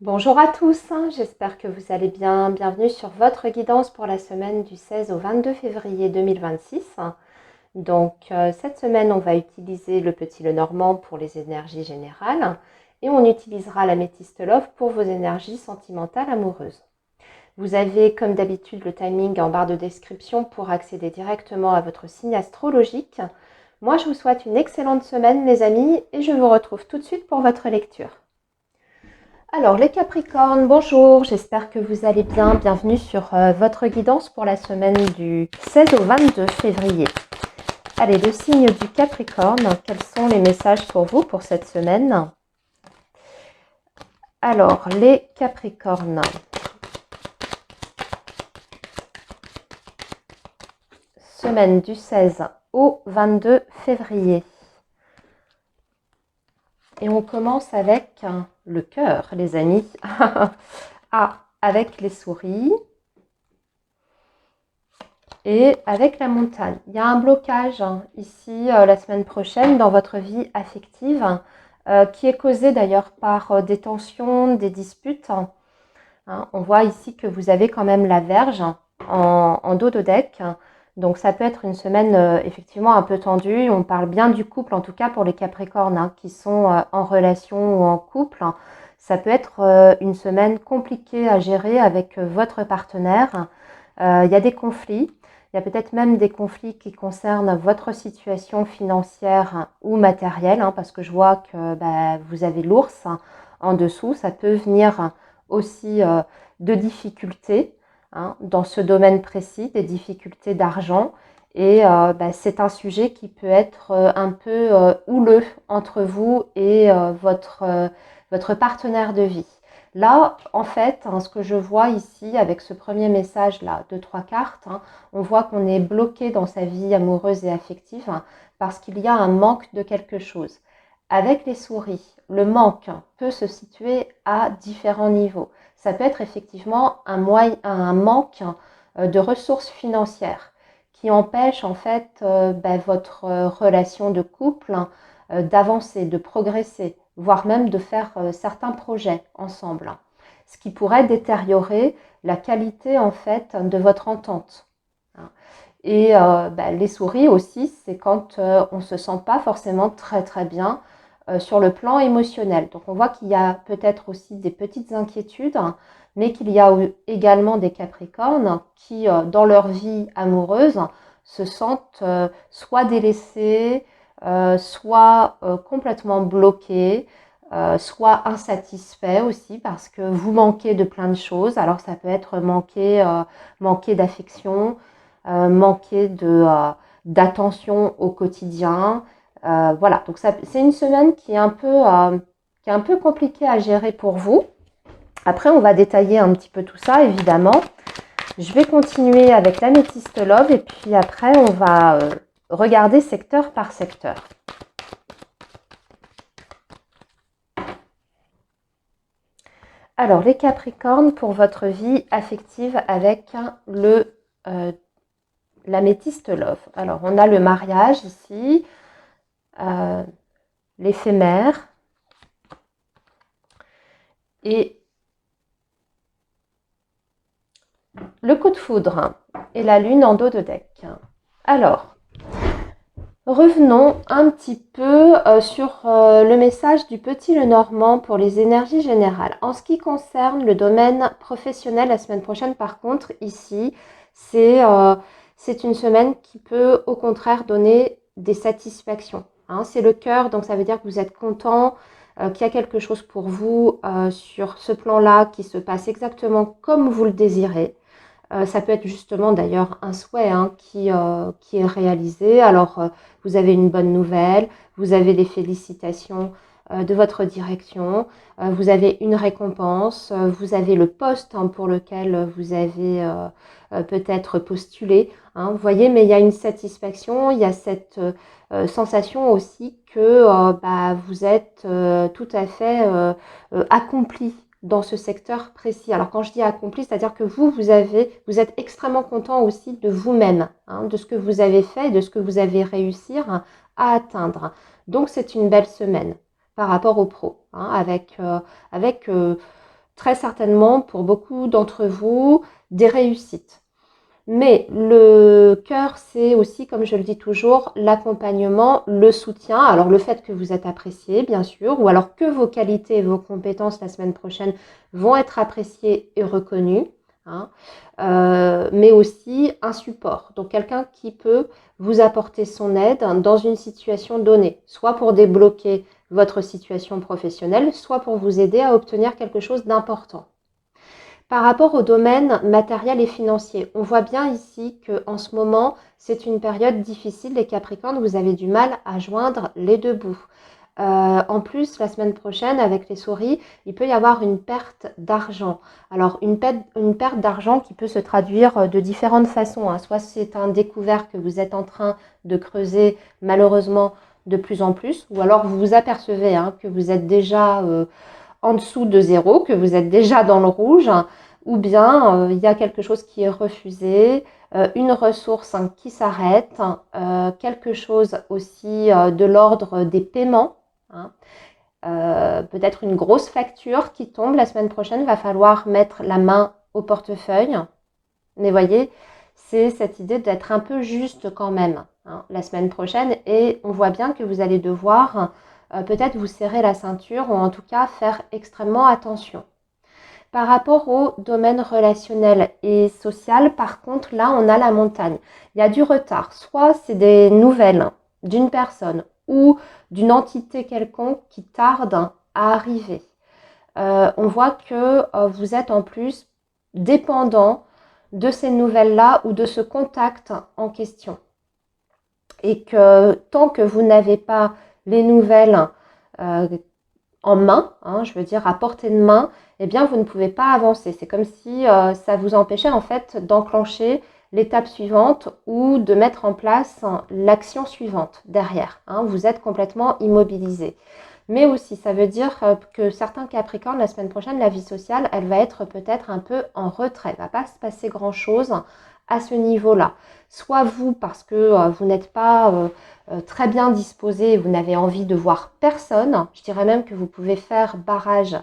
Bonjour à tous, j'espère que vous allez bien. Bienvenue sur votre guidance pour la semaine du 16 au 22 février 2026. Cette semaine, on va utiliser le petit Lenormand pour les énergies générales et on utilisera l'améthyste Love pour vos énergies sentimentales amoureuses. Vous avez comme d'habitude le timing en barre de description pour accéder directement à votre signe astrologique. Moi, je vous souhaite une excellente semaine les amis et je vous retrouve tout de suite pour votre lecture. Alors les Capricornes, bonjour, j'espère que vous allez bien. Bienvenue sur votre guidance pour la semaine du 16 au 22 février. Allez, le signe du Capricorne, quels sont les messages pour vous pour cette semaine? Alors les Capricornes, semaine du 16 au 22 février. Et on commence avec le cœur, les amis. Avec les souris. Et avec la montagne, il y a un blocage ici la semaine prochaine dans votre vie affective qui est causé d'ailleurs par des tensions, des disputes. On voit ici que vous avez quand même la Vierge en dos de deck. Donc ça peut être une semaine effectivement un peu tendue. On parle bien du couple, en tout cas pour les Capricornes qui sont en relation ou en couple. Ça peut être une semaine compliquée à gérer avec votre partenaire. Il y a des conflits. Il y a peut-être même des conflits qui concernent votre situation financière ou matérielle, parce que je vois que vous avez l'ours en dessous. Ça peut venir aussi de difficultés dans ce domaine précis, des difficultés d'argent. Et c'est un sujet qui peut être un peu houleux entre vous et votre partenaire de vie. Là, en fait, ce que je vois ici avec ce premier message-là de 3 cartes, on voit qu'on est bloqué dans sa vie amoureuse et affective parce qu'il y a un manque de quelque chose. Avec les souris, le manque peut se situer à différents niveaux. Ça peut être effectivement un manque de ressources financières qui empêche en fait votre relation de couple d'avancer, de progresser, voire même de faire certains projets ensemble. Ce qui pourrait détériorer la qualité en fait de votre entente. Et les souris aussi, c'est quand on ne se sent pas forcément très très bien sur le plan émotionnel. Donc on voit qu'il y a peut-être aussi des petites inquiétudes, mais qu'il y a également des Capricornes qui, dans leur vie amoureuse, se sentent soit délaissés, soit complètement bloqués, soit insatisfaits aussi parce que vous manquez de plein de choses. Alors ça peut être manquer d'affection, manquer d'attention au quotidien. Voilà, donc c'est une semaine qui est un peu compliquée à gérer pour vous. Après, on va détailler un petit peu tout ça, évidemment. Je vais continuer avec l'améthyste Love et puis après, on va regarder secteur par secteur. Alors, les Capricornes, pour votre vie affective avec l'améthyste Love. Alors, on a le mariage ici, l'éphémère et le coup de foudre et la lune en dos de deck. Alors, revenons un petit peu sur le message du petit Lenormand pour les énergies générales. En ce qui concerne le domaine professionnel, la semaine prochaine, par contre, ici, c'est une semaine qui peut au contraire donner des satisfactions. C'est le cœur, donc ça veut dire que vous êtes content, qu'il y a quelque chose pour vous sur ce plan-là qui se passe exactement comme vous le désirez. Ça peut être justement d'ailleurs un souhait qui est réalisé. Alors, vous avez une bonne nouvelle, vous avez les félicitations de votre direction, vous avez une récompense, vous avez le poste pour lequel vous avez peut-être postulé. Vous voyez, mais il y a une satisfaction, il y a cette sensation aussi que vous êtes tout à fait accompli dans ce secteur précis. Alors quand je dis accompli, c'est-à-dire que vous êtes extrêmement content aussi de vous-même, de ce que vous avez fait, de ce que vous avez réussi à atteindre. Donc c'est une belle semaine par rapport au pro, avec très certainement pour beaucoup d'entre vous des réussites. Mais le cœur, c'est aussi, comme je le dis toujours, l'accompagnement, le soutien. Alors le fait que vous êtes apprécié, bien sûr, ou alors que vos qualités et vos compétences la semaine prochaine vont être appréciées et reconnues. Hein, mais aussi un support. Donc quelqu'un qui peut vous apporter son aide dans une situation donnée, soit pour débloquer votre situation professionnelle, soit pour vous aider à obtenir quelque chose d'important. Par rapport au domaine matériel et financier, on voit bien ici qu'en ce moment, c'est une période difficile. Les Capricornes, vous avez du mal à joindre les deux bouts. En plus, la semaine prochaine, avec les souris, il peut y avoir une perte d'argent. Alors, une perte d'argent qui peut se traduire de différentes façons. Hein. Soit c'est un découvert que vous êtes en train de creuser, malheureusement, de plus en plus. Ou alors, vous vous apercevez que vous êtes déjà en dessous de zéro, que vous êtes déjà dans le rouge. Ou bien, il y a quelque chose qui est refusé, une ressource qui s'arrête, quelque chose aussi de l'ordre des paiements. Hein. Peut-être une grosse facture qui tombe la semaine prochaine, va falloir mettre la main au portefeuille. Mais voyez, c'est cette idée d'être un peu juste quand même la semaine prochaine, et on voit bien que vous allez devoir peut-être vous serrer la ceinture, ou en tout cas faire extrêmement attention. Par rapport au domaine relationnel et social, par contre, là, on a la montagne. Il y a du retard. Soit c'est des nouvelles d'une personne ou d'une entité quelconque qui tarde à arriver. On voit que vous êtes en plus dépendant de ces nouvelles-là ou de ce contact en question. Et que tant que vous n'avez pas les nouvelles en main, je veux dire à portée de main, eh bien vous ne pouvez pas avancer. C'est comme si ça vous empêchait en fait d'enclencher l'étape suivante ou de mettre en place l'action suivante derrière. Vous êtes complètement immobilisé. Mais aussi, ça veut dire que certains Capricornes, la semaine prochaine, la vie sociale, elle va être peut-être un peu en retrait. Il ne va pas se passer grand-chose à ce niveau-là. Soit vous, parce que vous n'êtes pas très bien disposé, vous n'avez envie de voir personne. Je dirais même que vous pouvez faire barrage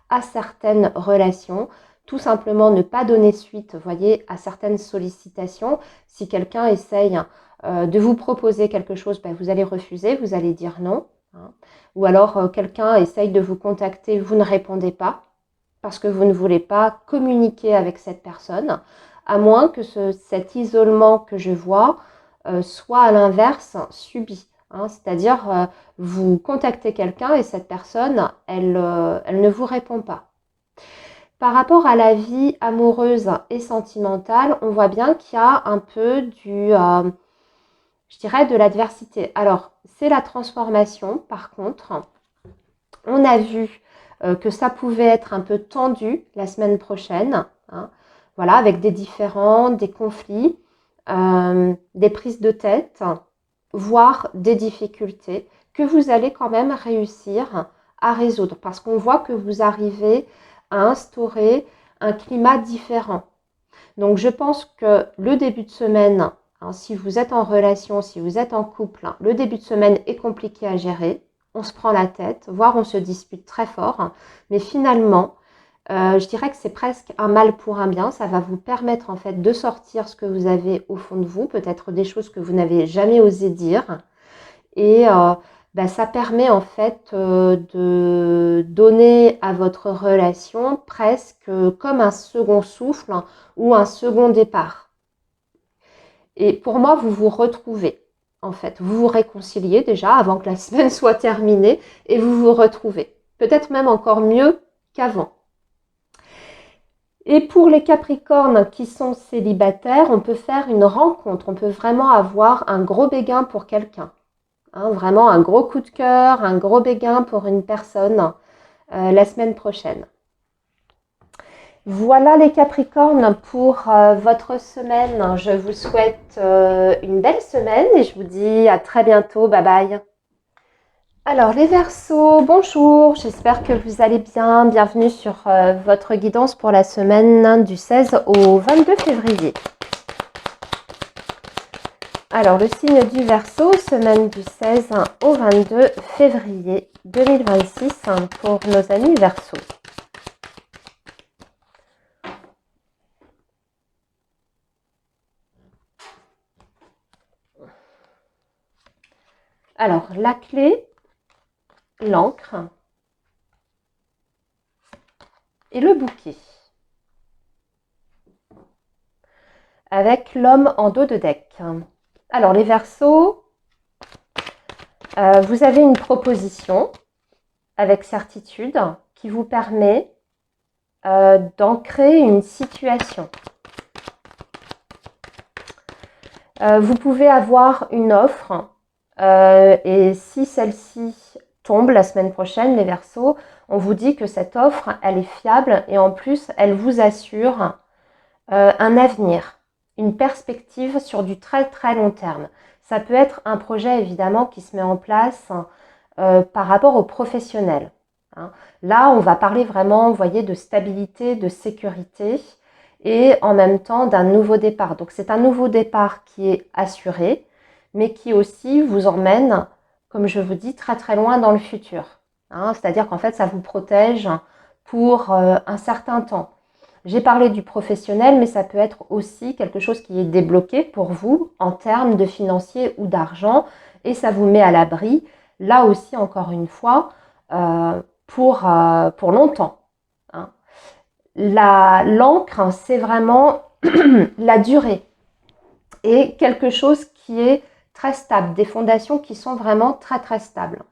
à certaines relations. Tout simplement ne pas donner suite, voyez, à certaines sollicitations. Si quelqu'un essaye de vous proposer quelque chose, vous allez refuser, vous allez dire non. Ou alors quelqu'un essaye de vous contacter, vous ne répondez pas parce que vous ne voulez pas communiquer avec cette personne, à moins que cet isolement que je vois soit à l'inverse subi. C'est-à-dire vous contactez quelqu'un et cette personne, elle ne vous répond pas. Par rapport à la vie amoureuse et sentimentale, on voit bien qu'il y a un peu je dirais de l'adversité. Alors, c'est la transformation, par contre. On a vu que ça pouvait être un peu tendu la semaine prochaine. Voilà, avec des différends, des conflits, des prises de tête, voire des difficultés que vous allez quand même réussir à résoudre. Parce qu'on voit que vous arrivez à instaurer un climat différent. Donc, je pense que le début de semaine, si vous êtes en relation, si vous êtes en couple, le début de semaine est compliqué à gérer. On se prend la tête, voire on se dispute très fort. Mais finalement, je dirais que c'est presque un mal pour un bien. Ça va vous permettre en fait de sortir ce que vous avez au fond de vous, peut-être des choses que vous n'avez jamais osé dire. Et ça permet en fait de donner à votre relation presque comme un second souffle ou un second départ. Et pour moi, vous vous retrouvez. En fait, vous vous réconciliez déjà avant que la semaine soit terminée et vous vous retrouvez. Peut-être même encore mieux qu'avant. Et pour les Capricornes qui sont célibataires, on peut faire une rencontre. On peut vraiment avoir un gros béguin pour quelqu'un. Vraiment un gros coup de cœur, un gros béguin pour une personne la semaine prochaine. Voilà les Capricornes pour votre semaine. Je vous souhaite une belle semaine et je vous dis à très bientôt. Bye bye. Alors les Verseaux, bonjour, j'espère que vous allez bien. Bienvenue sur votre guidance pour la semaine du 16 au 22 février. Alors le signe du Verseau, semaine du 16 au 22 février 2026 pour nos amis Verseaux. Alors, la clé, l'encre et le bouquet. Avec l'homme en dos de deck. Alors, les Verseaux, vous avez une proposition avec certitude qui vous permet d'ancrer une situation. Vous pouvez avoir une offre et si celle-ci tombe la semaine prochaine, les Verseaux, on vous dit que cette offre, elle est fiable et en plus, elle vous assure un avenir, une perspective sur du très très long terme. Ça peut être un projet évidemment qui se met en place par rapport aux professionnels. Hein. Là, on va parler vraiment, vous voyez, de stabilité, de sécurité et en même temps d'un nouveau départ. Donc c'est un nouveau départ qui est assuré, mais qui aussi vous emmène, comme je vous dis, très très loin dans le futur. Hein. C'est-à-dire qu'en fait, ça vous protège pour un certain temps. J'ai parlé du professionnel, mais ça peut être aussi quelque chose qui est débloqué pour vous en termes de financier ou d'argent et ça vous met à l'abri, là aussi encore une fois, pour longtemps. Hein. L'encre, c'est vraiment la durée et quelque chose qui est très stable, des fondations qui sont vraiment très très stables.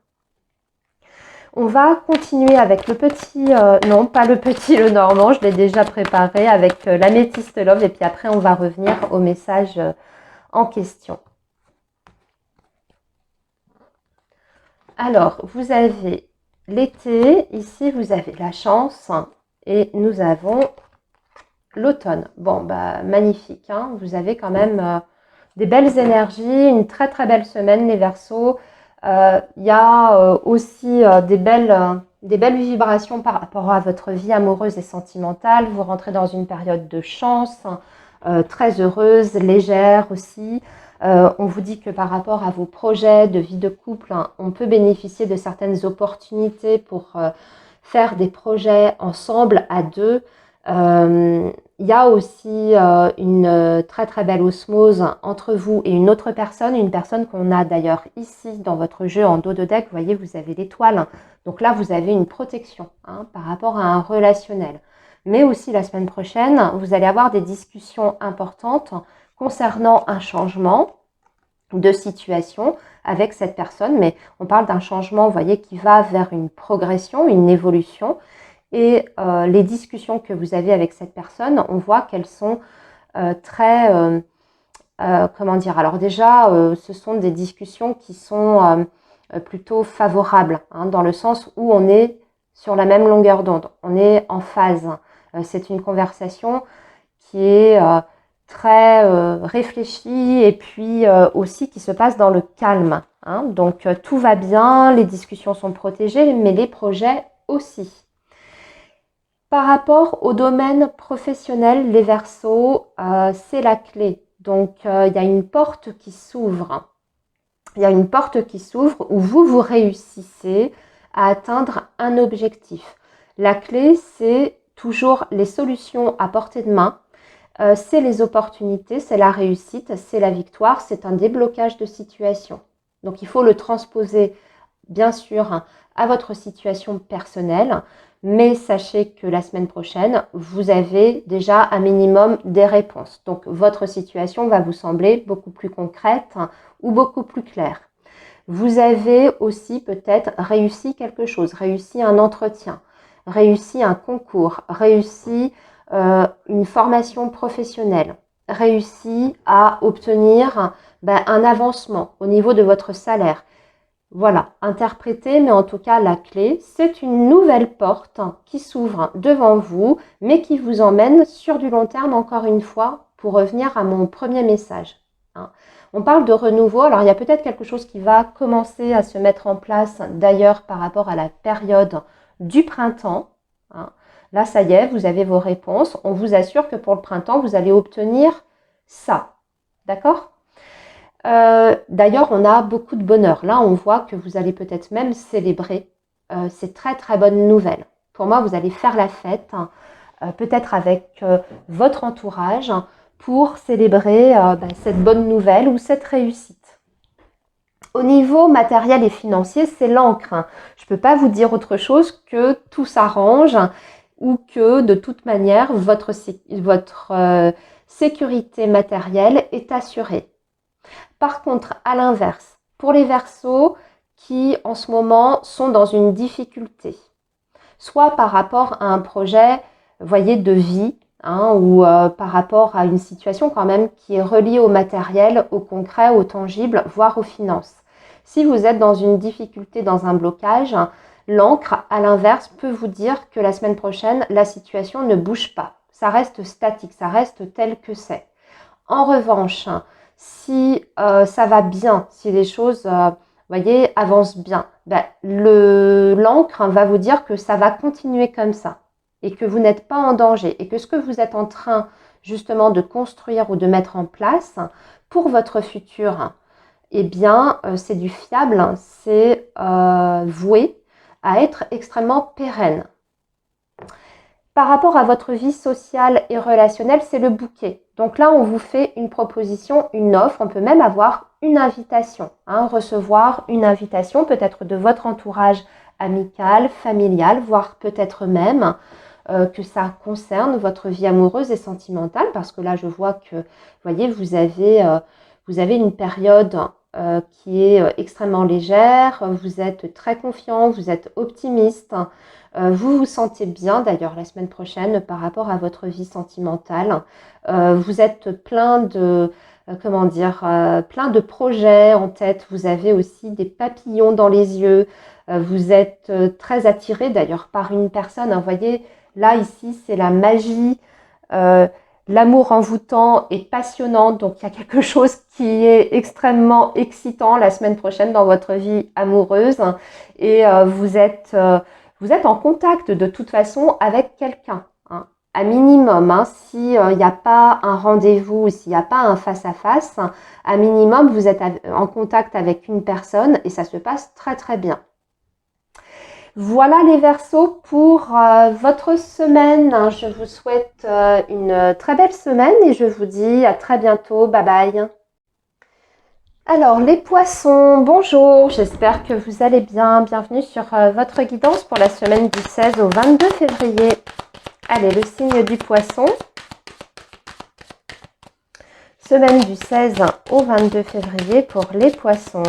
On va continuer avec le petit, non pas le petit, le normand, je l'ai déjà préparé avec l'améthyste love et puis après on va revenir au message en question. Alors, vous avez l'été, ici vous avez la chance et nous avons l'automne. Bon, bah magnifique, hein, vous avez quand même des belles énergies, une très très belle semaine les Verseaux. Il y a aussi des belles vibrations par rapport à votre vie amoureuse et sentimentale. Vous rentrez dans une période de chance, très heureuse, légère aussi. On vous dit que par rapport à vos projets de vie de couple, hein, on peut bénéficier de certaines opportunités pour faire des projets ensemble à deux. Il y a aussi une très très belle osmose entre vous et une personne qu'on a d'ailleurs ici dans votre jeu en dos de deck. Vous voyez, vous avez l'étoile. Donc là, vous avez une protection hein, par rapport à un relationnel. Mais aussi la semaine prochaine, vous allez avoir des discussions importantes concernant un changement de situation avec cette personne. Mais on parle d'un changement, vous voyez, qui va vers une progression, une évolution. Et les discussions que vous avez avec cette personne, on voit qu'elles sont très, comment dire, alors déjà, ce sont des discussions qui sont plutôt favorables, hein, dans le sens où on est sur la même longueur d'onde, on est en phase. C'est une conversation qui est très réfléchie et puis aussi qui se passe dans le calme. Hein. Donc tout va bien, les discussions sont protégées, mais les projets aussi. Par rapport au domaine professionnel, les Verseaux, c'est la clé. Donc, il y a une porte qui s'ouvre. Il y a une porte qui s'ouvre où vous réussissez à atteindre un objectif. La clé, c'est toujours les solutions à portée de main. C'est les opportunités, c'est la réussite, c'est la victoire, c'est un déblocage de situation. Donc, il faut le transposer, bien sûr, à votre situation personnelle. Mais sachez que la semaine prochaine, vous avez déjà un minimum des réponses. Donc, votre situation va vous sembler beaucoup plus concrète ou beaucoup plus claire. Vous avez aussi peut-être réussi quelque chose, réussi un entretien, réussi un concours, réussi une formation professionnelle, réussi à obtenir un avancement au niveau de votre salaire. Voilà, interpréter, mais en tout cas la clé, c'est une nouvelle porte qui s'ouvre devant vous, mais qui vous emmène sur du long terme, encore une fois, pour revenir à mon premier message. Hein. On parle de renouveau, alors il y a peut-être quelque chose qui va commencer à se mettre en place d'ailleurs par rapport à la période du printemps. Hein. Là, ça y est, vous avez vos réponses. On vous assure que pour le printemps, vous allez obtenir ça. D'accord ? D'ailleurs, on a beaucoup de bonheur. Là, on voit que vous allez peut-être même célébrer ces très très bonnes nouvelles. Pour moi, vous allez faire la fête, peut-être avec votre entourage, pour célébrer cette bonne nouvelle ou cette réussite. Au niveau matériel et financier, c'est l'encre. Je ne peux pas vous dire autre chose que tout s'arrange ou que de toute manière, votre sécurité matérielle est assurée. Par contre, à l'inverse, pour les Verseaux qui en ce moment sont dans une difficulté, soit par rapport à un projet, voyez, de vie, ou par rapport à une situation quand même qui est reliée au matériel, au concret, au tangible, voire aux finances. Si vous êtes dans une difficulté, dans un blocage, l'encre, à l'inverse, peut vous dire que la semaine prochaine, la situation ne bouge pas. Ça reste statique, ça reste tel que c'est. En revanche, si ça va bien, si les choses voyez, avancent bien, l'encre va vous dire que ça va continuer comme ça et que vous n'êtes pas en danger et que ce que vous êtes en train justement de construire ou de mettre en place pour votre futur, eh bien, c'est du fiable, c'est voué à être extrêmement pérenne. Par rapport à votre vie sociale et relationnelle, c'est le bouquet. Donc là, on vous fait une proposition, une offre. On peut même avoir une invitation, recevoir une invitation peut-être de votre entourage amical, familial, voire peut-être même que ça concerne votre vie amoureuse et sentimentale. Parce que là, je vois que, voyez, vous avez une période qui est extrêmement légère. Vous êtes très confiant, vous êtes optimiste. Vous vous sentez bien d'ailleurs la semaine prochaine par rapport à votre vie sentimentale. Vous êtes plein de, plein de projets en tête. Vous avez aussi des papillons dans les yeux. Vous êtes très attiré d'ailleurs par une personne. Vous voyez, là ici c'est la magie. L'amour envoûtant et passionnant. Donc il y a quelque chose qui est extrêmement excitant la semaine prochaine dans votre vie amoureuse. Et vous êtes en contact de toute façon avec quelqu'un, à minimum. S'il n'y a pas un rendez-vous, s'il n'y a pas un face-à-face, à minimum, vous êtes en contact avec une personne et ça se passe très très bien. Voilà les Verseaux pour votre semaine. Je vous souhaite une très belle semaine et je vous dis à très bientôt. Bye bye. Alors les poissons, bonjour, j'espère que vous allez bien. Bienvenue sur votre guidance pour la semaine du 16 au 22 février. Allez, le signe du poisson. Semaine du 16 au 22 février pour les poissons.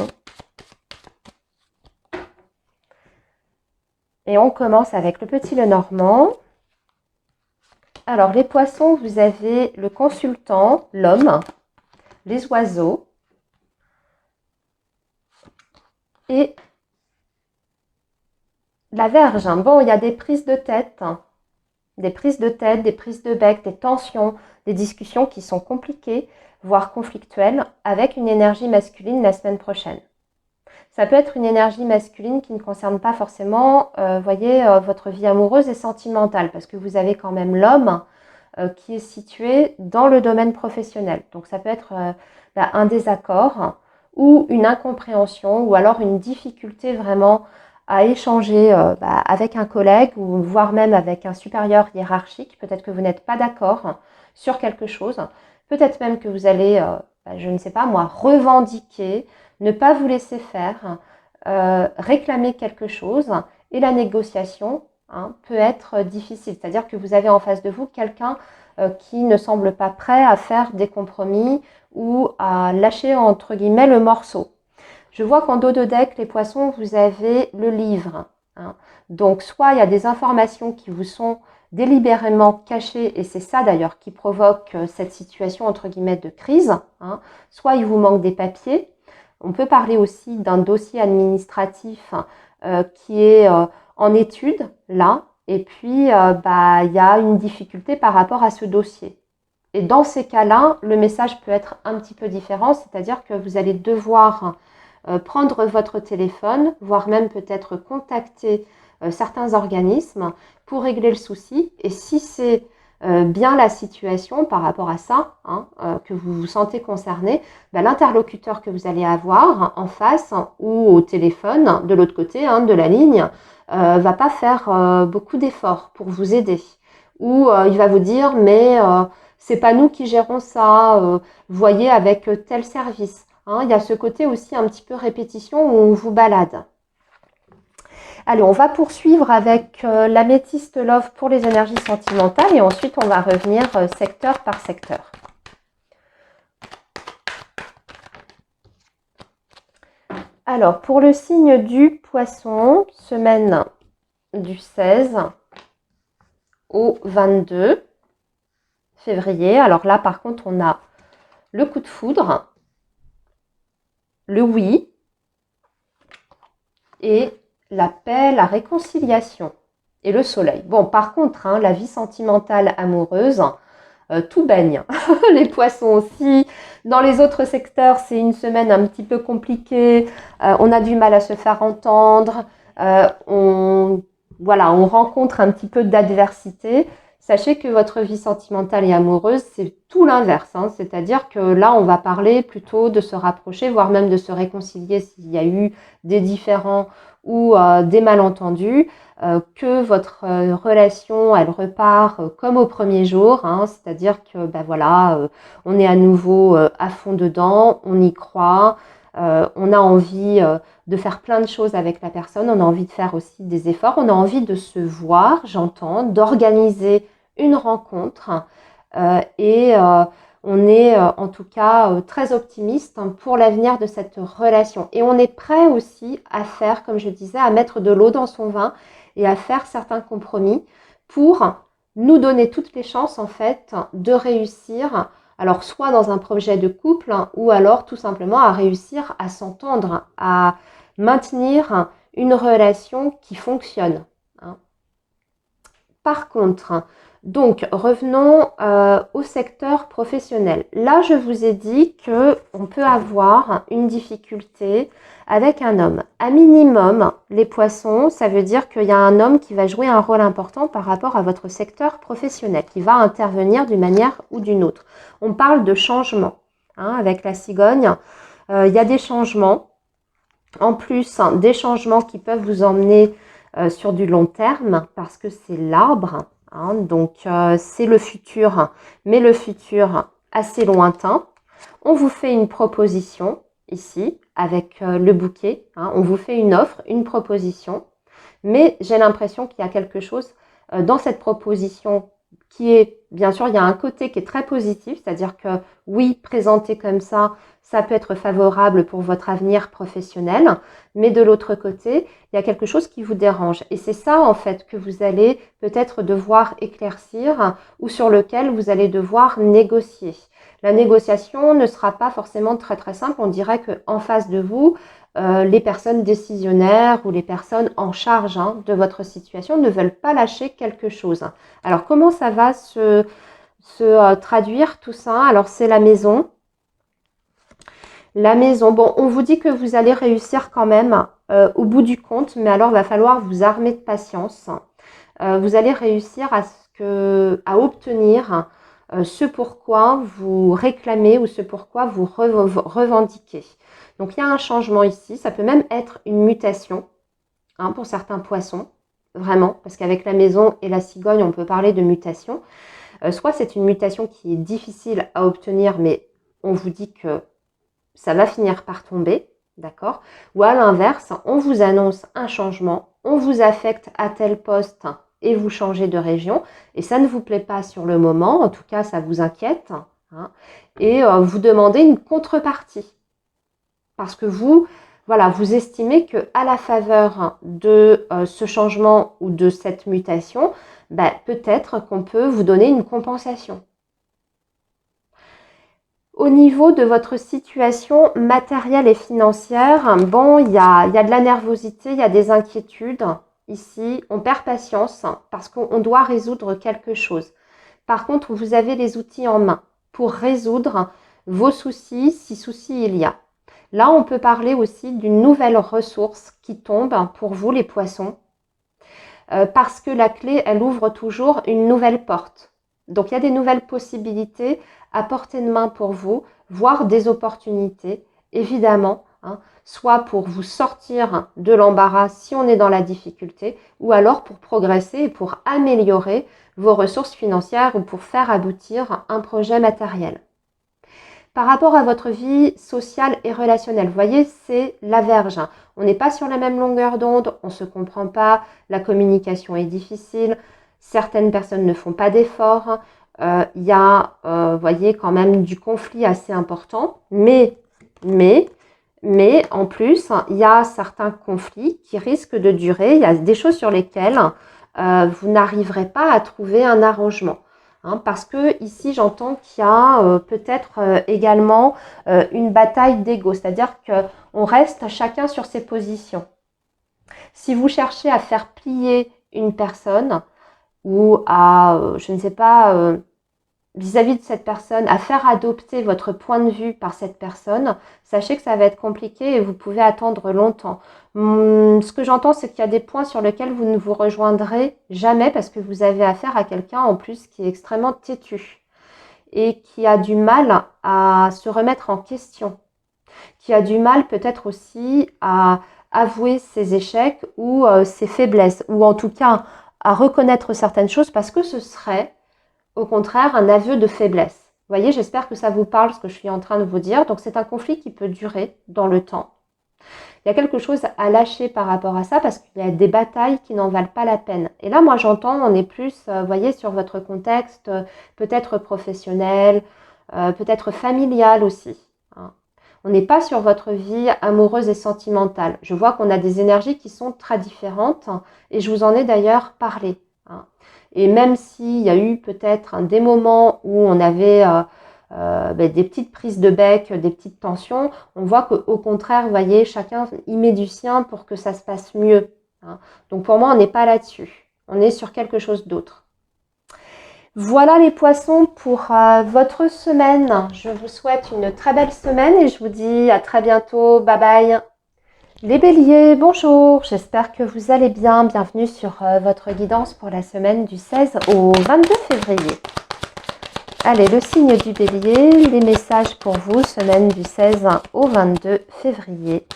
Et on commence avec le petit Lenormand. Alors les poissons, vous avez le consultant, l'homme, les oiseaux. Et la Vierge. Bon, il y a des prises de tête, des prises de bec, des tensions, des discussions qui sont compliquées, voire conflictuelles, avec une énergie masculine la semaine prochaine. Ça peut être une énergie masculine qui ne concerne pas forcément, votre vie amoureuse et sentimentale, parce que vous avez quand même l'homme qui est situé dans le domaine professionnel. Donc ça peut être un désaccord ou une incompréhension ou alors une difficulté vraiment à échanger avec un collègue ou voire même avec un supérieur hiérarchique. Peut-être que vous n'êtes pas d'accord sur quelque chose. Peut-être même que vous allez, je ne sais pas moi, revendiquer, ne pas vous laisser faire, réclamer quelque chose et la négociation peut être difficile. C'est-à-dire que vous avez en face de vous quelqu'un qui ne semble pas prêt à faire des compromis ou à lâcher entre guillemets le morceau. Je vois qu'en dos de deck, les poissons, vous avez le livre. Donc soit il y a des informations qui vous sont délibérément cachées, et c'est ça d'ailleurs qui provoque cette situation entre guillemets de crise, soit il vous manque des papiers. On peut parler aussi d'un dossier administratif qui est en étude là, et puis il y a une difficulté par rapport à ce dossier. Et dans ces cas-là, le message peut être un petit peu différent, c'est-à-dire que vous allez devoir prendre votre téléphone, voire même peut-être contacter certains organismes pour régler le souci. Et si c'est bien la situation par rapport à ça, que vous vous sentez concerné, l'interlocuteur que vous allez avoir en face ou au téléphone, de l'autre côté de la ligne, va pas faire beaucoup d'efforts pour vous aider. Ou il va vous dire, mais c'est pas nous qui gérons ça, voyez avec tel service. Hein, il y a ce côté aussi un petit peu répétition où on vous balade. Allez, on va poursuivre avec l'améthyste love pour les énergies sentimentales et ensuite on va revenir secteur par secteur. Alors, pour le signe du poisson, semaine du 16 au 22 février. Alors là, par contre, on a le coup de foudre, le oui et la paix, la réconciliation et le soleil. Bon, par contre, hein, la vie sentimentale amoureuse, tout baigne. Les poissons aussi. Dans les autres secteurs, c'est une semaine un petit peu compliquée. On a du mal à se faire entendre. On rencontre un petit peu d'adversité. Sachez que votre vie sentimentale et amoureuse, c'est tout l'inverse. Hein. C'est-à-dire que là, on va parler plutôt de se rapprocher, voire même de se réconcilier s'il y a eu des différends ou des malentendus. Que votre relation, elle repart comme au premier jour, hein, c'est-à-dire que on est à nouveau à fond dedans, on y croit, on a envie de faire plein de choses avec la personne, on a envie de faire aussi des efforts, on a envie de se voir, j'entends, d'organiser une rencontre on est en tout cas très optimiste pour l'avenir de cette relation. Et on est prêt aussi à faire, comme je disais, à mettre de l'eau dans son vin et à faire certains compromis pour nous donner toutes les chances en fait de réussir, alors soit dans un projet de couple ou alors tout simplement à réussir à s'entendre, à maintenir une relation qui fonctionne. Hein. Par contre, donc revenons au secteur professionnel. Là, je vous ai dit qu'on peut avoir une difficulté avec un homme. À minimum, les poissons, ça veut dire qu'il y a un homme qui va jouer un rôle important par rapport à votre secteur professionnel, qui va intervenir d'une manière ou d'une autre. On parle de changement. Hein, avec la cigogne, il y a des changements. En plus, des changements qui peuvent vous emmener sur du long terme parce que c'est l'arbre. Hein, donc, c'est le futur, mais le futur assez lointain. On vous fait une proposition ici avec le bouquet. Hein, on vous fait une offre, une proposition. Mais j'ai l'impression qu'il y a quelque chose dans cette proposition qui est, bien sûr, il y a un côté qui est très positif, c'est-à-dire que oui, présenté comme ça peut être favorable pour votre avenir professionnel, mais de l'autre côté, il y a quelque chose qui vous dérange. Et c'est ça, en fait, que vous allez peut-être devoir éclaircir ou sur lequel vous allez devoir négocier. La négociation ne sera pas forcément très très simple. On dirait qu'en face de vous, les personnes décisionnaires ou les personnes en charge de votre situation ne veulent pas lâcher quelque chose. Alors, comment ça va se traduire tout ça? Alors, c'est la maison. La maison, bon, on vous dit que vous allez réussir quand même au bout du compte, mais alors il va falloir vous armer de patience. Vous allez réussir à obtenir ce pourquoi vous réclamez ou ce pourquoi vous revendiquez. Donc il y a un changement ici, ça peut même être une mutation pour certains poissons, vraiment, parce qu'avec la maison et la cigogne, on peut parler de mutation. Soit c'est une mutation qui est difficile à obtenir, mais on vous dit que ça va finir par tomber, d'accord? Ou à l'inverse, on vous annonce un changement, on vous affecte à tel poste et vous changez de région, et ça ne vous plaît pas sur le moment, en tout cas ça vous inquiète, hein, et vous demandez une contrepartie. Parce que vous estimez qu'à la faveur de ce changement ou de cette mutation, peut-être qu'on peut vous donner une compensation. Au niveau de votre situation matérielle et financière, bon, il y a de la nervosité, il y a des inquiétudes. Ici, on perd patience parce qu'on doit résoudre quelque chose. Par contre, vous avez les outils en main pour résoudre vos soucis, si soucis il y a. Là, on peut parler aussi d'une nouvelle ressource qui tombe pour vous, les poissons, parce que la clé, elle ouvre toujours une nouvelle porte. Donc, il y a des nouvelles possibilités à portée de main pour vous, voire des opportunités, évidemment, soit pour vous sortir de l'embarras si on est dans la difficulté, ou alors pour progresser et pour améliorer vos ressources financières ou pour faire aboutir un projet matériel. Par rapport à votre vie sociale et relationnelle, vous voyez, c'est la Vierge. On n'est pas sur la même longueur d'onde, on ne se comprend pas, la communication est difficile, certaines personnes ne font pas d'efforts, il y a, vous voyez, quand même du conflit assez important, mais en plus, il y a certains conflits qui risquent de durer, il y a des choses sur lesquelles vous n'arriverez pas à trouver un arrangement. Parce que ici, j'entends qu'il y a peut-être également une bataille d'ego, c'est-à-dire qu'on reste chacun sur ses positions. Si vous cherchez à faire plier une personne ou à, je ne sais pas, vis-à-vis de cette personne, à faire adopter votre point de vue par cette personne, sachez que ça va être compliqué et vous pouvez attendre longtemps. Ce que j'entends, c'est qu'il y a des points sur lesquels vous ne vous rejoindrez jamais parce que vous avez affaire à quelqu'un en plus qui est extrêmement têtu et qui a du mal à se remettre en question, qui a du mal peut-être aussi à avouer ses échecs ou ses faiblesses, ou en tout cas à reconnaître certaines choses parce que ce serait au contraire un aveu de faiblesse. Vous voyez, j'espère que ça vous parle ce que je suis en train de vous dire. Donc c'est un conflit qui peut durer dans le temps. Il y a quelque chose à lâcher par rapport à ça parce qu'il y a des batailles qui n'en valent pas la peine. Et là, moi j'entends, on est plus, vous voyez, sur votre contexte, peut-être professionnel, peut-être familial aussi. On n'est pas sur votre vie amoureuse et sentimentale. Je vois qu'on a des énergies qui sont très différentes et je vous en ai d'ailleurs parlé. Et même s'il y a eu peut-être des moments où on avait des petites prises de bec, des petites tensions, on voit qu'au contraire, vous voyez, chacun y met du sien pour que ça se passe mieux. Donc pour moi, on n'est pas là-dessus. On est sur quelque chose d'autre. Voilà les poissons pour votre semaine. Je vous souhaite une très belle semaine et je vous dis à très bientôt. Bye bye. Les béliers, bonjour, j'espère que vous allez bien. Bienvenue sur votre guidance pour la semaine du 16 au 22 février. Allez, le signe du bélier, les messages pour vous, semaine du 16 au 22 février,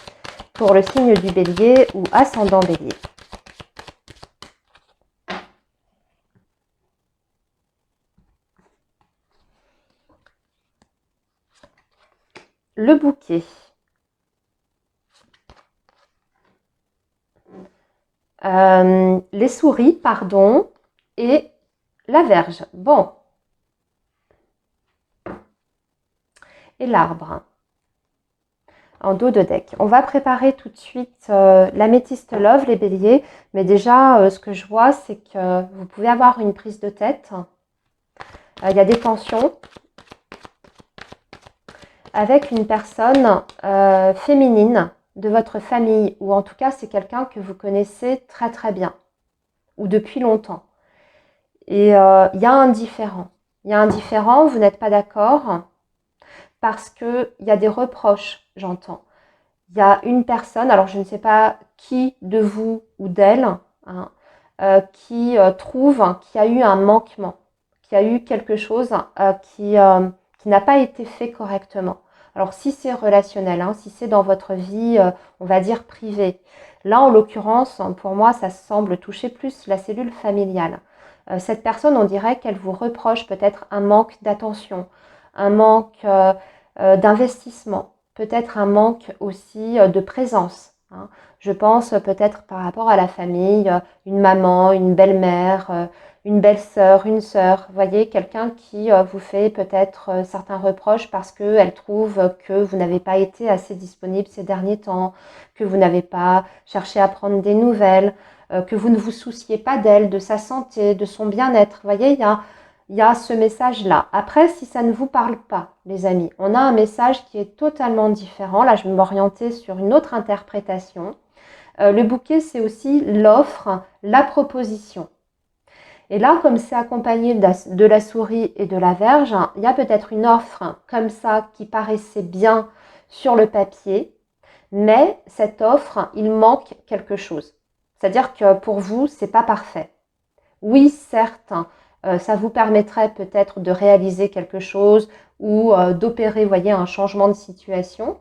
pour le signe du bélier ou ascendant bélier. Le bouquet. Les souris, pardon, et la verge. Bon. Et l'arbre. En dos de deck. On va préparer tout de suite l'améthyste love, les béliers. Mais déjà, ce que je vois, c'est que vous pouvez avoir une prise de tête. Il y a des tensions avec une personne féminine de votre famille, ou en tout cas c'est quelqu'un que vous connaissez très très bien ou depuis longtemps, et il y a un différend, vous n'êtes pas d'accord parce que il y a des reproches, j'entends. Il y a une personne, alors je ne sais pas qui de vous ou d'elle, qui trouve qu'il y a eu un manquement, qu'il y a eu quelque chose qui n'a pas été fait correctement. Alors si c'est relationnel, si c'est dans votre vie, on va dire privée. Là, en l'occurrence, pour moi, ça semble toucher plus la cellule familiale. Cette personne, on dirait qu'elle vous reproche peut-être un manque d'attention, un manque d'investissement, peut-être un manque aussi de présence. Je pense peut-être par rapport à la famille, une maman, une belle-mère, une belle-sœur, une sœur, vous voyez, quelqu'un qui vous fait peut-être certains reproches parce qu'elle trouve que vous n'avez pas été assez disponible ces derniers temps, que vous n'avez pas cherché à prendre des nouvelles, que vous ne vous souciez pas d'elle, de sa santé, de son bien-être. Vous voyez, il y a ce message-là. Après, si ça ne vous parle pas, les amis, on a un message qui est totalement différent. Là, je vais m'orienter sur une autre interprétation. Le bouquet, c'est aussi l'offre, la proposition. Et là, comme c'est accompagné de la souris et de la verge, il y a peut-être une offre comme ça qui paraissait bien sur le papier, mais cette offre, il manque quelque chose. C'est-à-dire que pour vous, c'est pas parfait. Oui, certes, ça vous permettrait peut-être de réaliser quelque chose ou d'opérer, voyez, un changement de situation.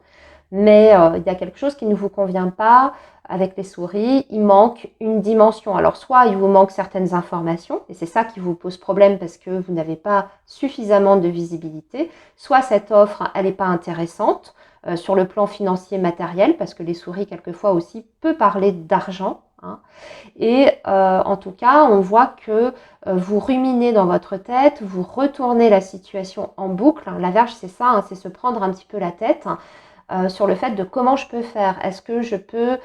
mais il y a quelque chose qui ne vous convient pas avec les souris, il manque une dimension. Alors soit il vous manque certaines informations, et c'est ça qui vous pose problème parce que vous n'avez pas suffisamment de visibilité, soit cette offre, elle n'est pas intéressante sur le plan financier matériel, parce que les souris, quelquefois aussi, peut parler d'argent. Hein. Et en tout cas, on voit que vous ruminez dans votre tête, vous retournez la situation en boucle. La verge, c'est ça, hein, c'est se prendre un petit peu la tête sur le fait de comment je peux faire. Est-ce que je peux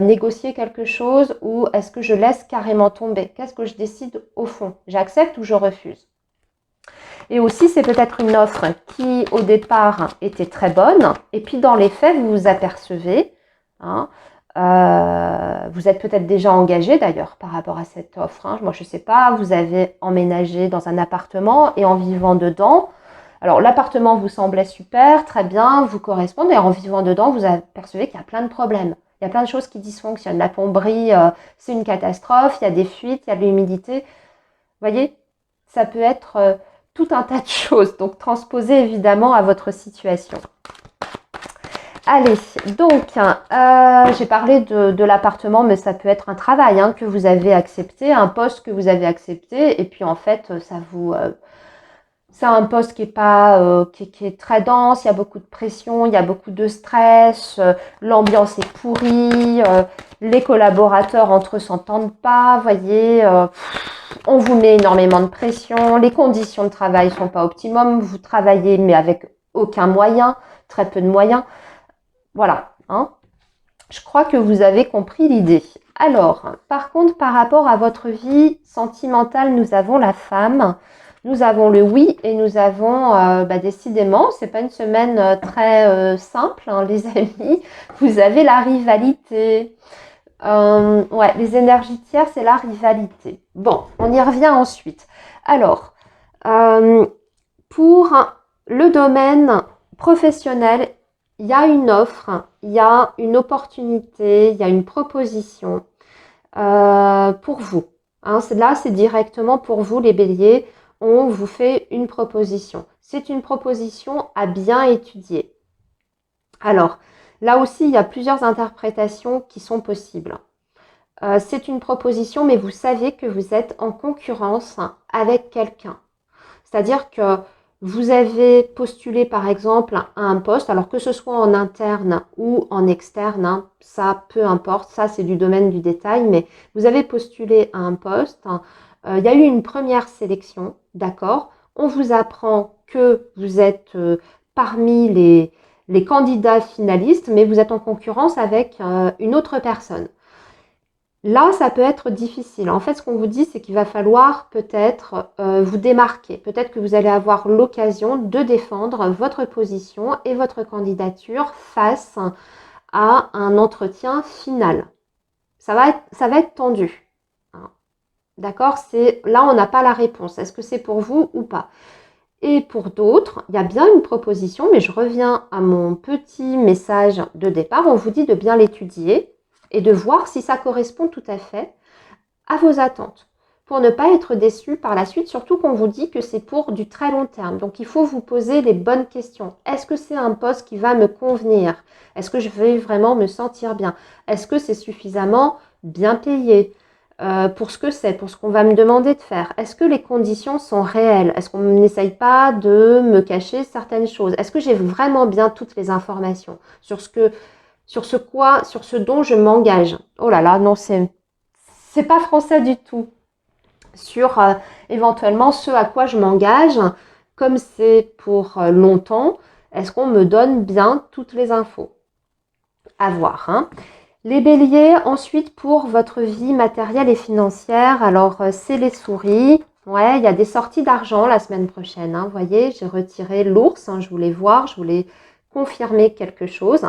négocier quelque chose ou est-ce que je laisse carrément tomber? Qu'est-ce que je décide au fond? J'accepte ou je refuse? Et aussi, c'est peut-être une offre qui, au départ, était très bonne. Et puis, dans les faits, vous vous apercevez, hein, vous êtes peut-être déjà engagé d'ailleurs par rapport à cette offre. Hein. Moi, je ne sais pas, vous avez emménagé dans un appartement et en vivant dedans, alors l'appartement vous semblait super, très bien, vous correspond, et en vivant dedans, vous apercevez qu'il y a plein de problèmes. Il y a plein de choses qui dysfonctionnent. La plomberie, c'est une catastrophe, il y a des fuites, il y a de l'humidité. Vous voyez, ça peut être tout un tas de choses. Donc, transposez évidemment à votre situation. Allez, donc, j'ai parlé de l'appartement, mais ça peut être un travail hein, que vous avez accepté, un poste que vous avez accepté, et puis en fait, ça vous... c'est un poste qui est pas qui est très dense, il y a beaucoup de pression, il y a beaucoup de stress, l'ambiance est pourrie, les collaborateurs entre eux s'entendent pas, voyez, on vous met énormément de pression, les conditions de travail sont pas optimum, vous travaillez mais avec aucun moyen, très peu de moyens. Voilà, hein. Je crois que vous avez compris l'idée. Alors, par contre, par rapport à votre vie sentimentale, nous avons la femme, nous avons le oui et nous avons, décidément, c'est pas une semaine très simple, hein, les amis. Vous avez la rivalité. Ouais, les énergies tiers, c'est la rivalité. Bon, on y revient ensuite. Alors, pour le domaine professionnel, il y a une offre, il y a une opportunité, il y a une proposition pour vous. Hein, là, c'est directement pour vous, les béliers. On vous fait une proposition. C'est une proposition à bien étudier. Alors, là aussi, il y a plusieurs interprétations qui sont possibles. C'est une proposition, mais vous savez que vous êtes en concurrence avec quelqu'un. C'est-à-dire que vous avez postulé par exemple à un poste, alors que ce soit en interne ou en externe, hein, ça peu importe, ça c'est du domaine du détail, mais vous avez postulé à un poste, il y a eu une première sélection, d'accord? On vous apprend que vous êtes parmi les candidats finalistes, mais vous êtes en concurrence avec une autre personne. Là, ça peut être difficile. En fait, ce qu'on vous dit, c'est qu'il va falloir peut-être vous démarquer. Peut-être que vous allez avoir l'occasion de défendre votre position et votre candidature face à un entretien final. Ça va être tendu. Hein. D'accord? Là, on n'a pas la réponse. Est-ce que c'est pour vous ou pas? Et pour d'autres, il y a bien une proposition, mais je reviens à mon petit message de départ. On vous dit de bien l'étudier et de voir si ça correspond tout à fait à vos attentes pour ne pas être déçu par la suite, surtout qu'on vous dit que c'est pour du très long terme. Donc, il faut vous poser les bonnes questions. Est-ce que c'est un poste qui va me convenir? Est-ce que je vais vraiment me sentir bien? Est-ce que c'est suffisamment bien payé pour ce que c'est, pour ce qu'on va me demander de faire? Est-ce que les conditions sont réelles? Est-ce qu'on n'essaye pas de me cacher certaines choses? Est-ce que j'ai vraiment bien toutes les informations sur ce dont je m'engage? Oh là là, non, c'est pas français du tout. Sur éventuellement ce à quoi je m'engage, comme c'est pour longtemps, est-ce qu'on me donne bien toutes les infos? À voir. Hein. Les béliers, ensuite pour votre vie matérielle et financière, alors c'est les souris. Ouais, il y a des sorties d'argent la semaine prochaine. Hein, vous voyez, j'ai retiré l'ours, hein, je voulais voir, je voulais confirmer quelque chose.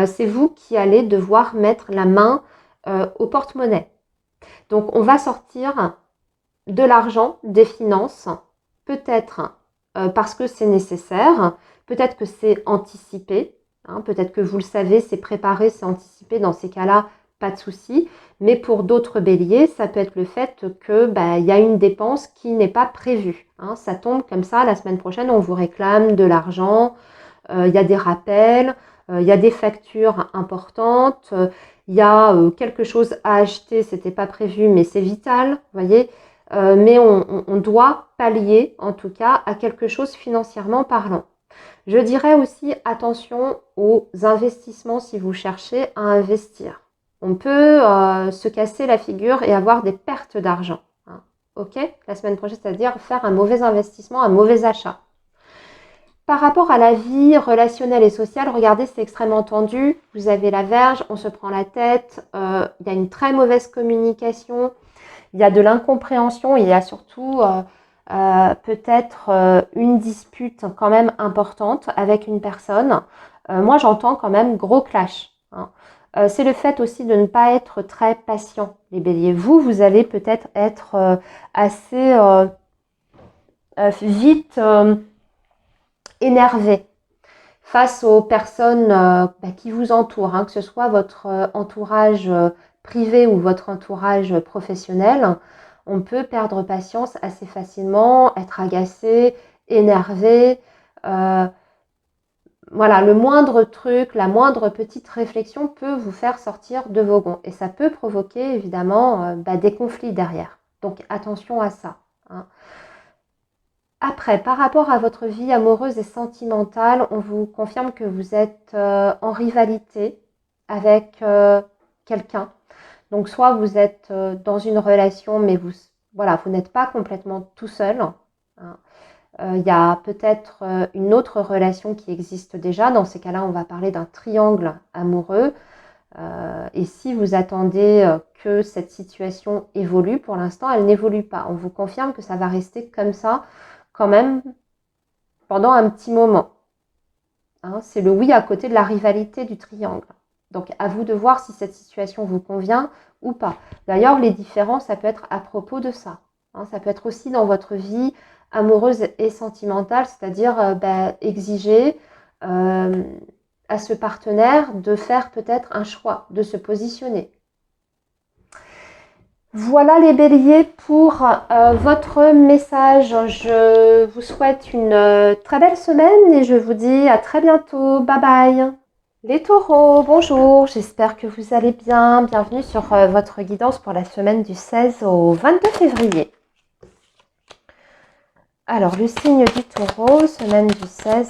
C'est vous qui allez devoir mettre la main au porte-monnaie. Donc, on va sortir de l'argent, des finances, peut-être parce que c'est nécessaire, peut-être que c'est anticipé, hein, peut-être que vous le savez, c'est préparé, c'est anticipé, dans ces cas-là, pas de souci. Mais pour d'autres béliers, ça peut être le fait que y a une dépense qui n'est pas prévue. Hein, ça tombe comme ça, la semaine prochaine, on vous réclame de l'argent, il y a des rappels, il y a des factures importantes, il y a quelque chose à acheter, c'était pas prévu, mais c'est vital, vous voyez. Mais on doit pallier, en tout cas, à quelque chose financièrement parlant. Je dirais aussi attention aux investissements si vous cherchez à investir. On peut se casser la figure et avoir des pertes d'argent. Hein. Ok, la semaine prochaine, c'est-à-dire faire un mauvais investissement, un mauvais achat. Par rapport à la vie relationnelle et sociale, regardez, c'est extrêmement tendu. Vous avez la Vierge, on se prend la tête, il y a une très mauvaise communication, il y a de l'incompréhension, il y a surtout peut-être une dispute quand même importante avec une personne. Moi, j'entends quand même gros clash. Hein. C'est le fait aussi de ne pas être très patient, les béliers. Vous allez peut-être être assez vite énervé face aux personnes qui vous entourent, hein, que ce soit votre entourage privé ou votre entourage professionnel. On peut perdre patience assez facilement, être agacé, énervé. Voilà, le moindre truc, la moindre petite réflexion peut vous faire sortir de vos gonds. Et ça peut provoquer évidemment des conflits derrière. Donc attention à ça. Hein. Après, par rapport à votre vie amoureuse et sentimentale, on vous confirme que vous êtes en rivalité avec quelqu'un. Donc, soit vous êtes dans une relation, mais vous n'êtes pas complètement tout seul. Hein. Il y a peut-être une autre relation qui existe déjà. Dans ces cas-là, on va parler d'un triangle amoureux. Et si vous attendez que cette situation évolue, pour l'instant, elle n'évolue pas. On vous confirme que ça va rester comme ça quand même pendant un petit moment. Hein, c'est le oui à côté de la rivalité du triangle. Donc à vous de voir si cette situation vous convient ou pas. D'ailleurs, les différences, ça peut être à propos de ça. Hein, ça peut être aussi dans votre vie amoureuse et sentimentale, c'est-à-dire exiger à ce partenaire de faire peut-être un choix, de se positionner. Voilà les béliers pour votre message. Je vous souhaite une très belle semaine et je vous dis à très bientôt. Bye bye. Les taureaux, bonjour, j'espère que vous allez bien. Bienvenue sur votre guidance pour la semaine du 16 au 22 février. Alors, le signe du taureau, semaine du 16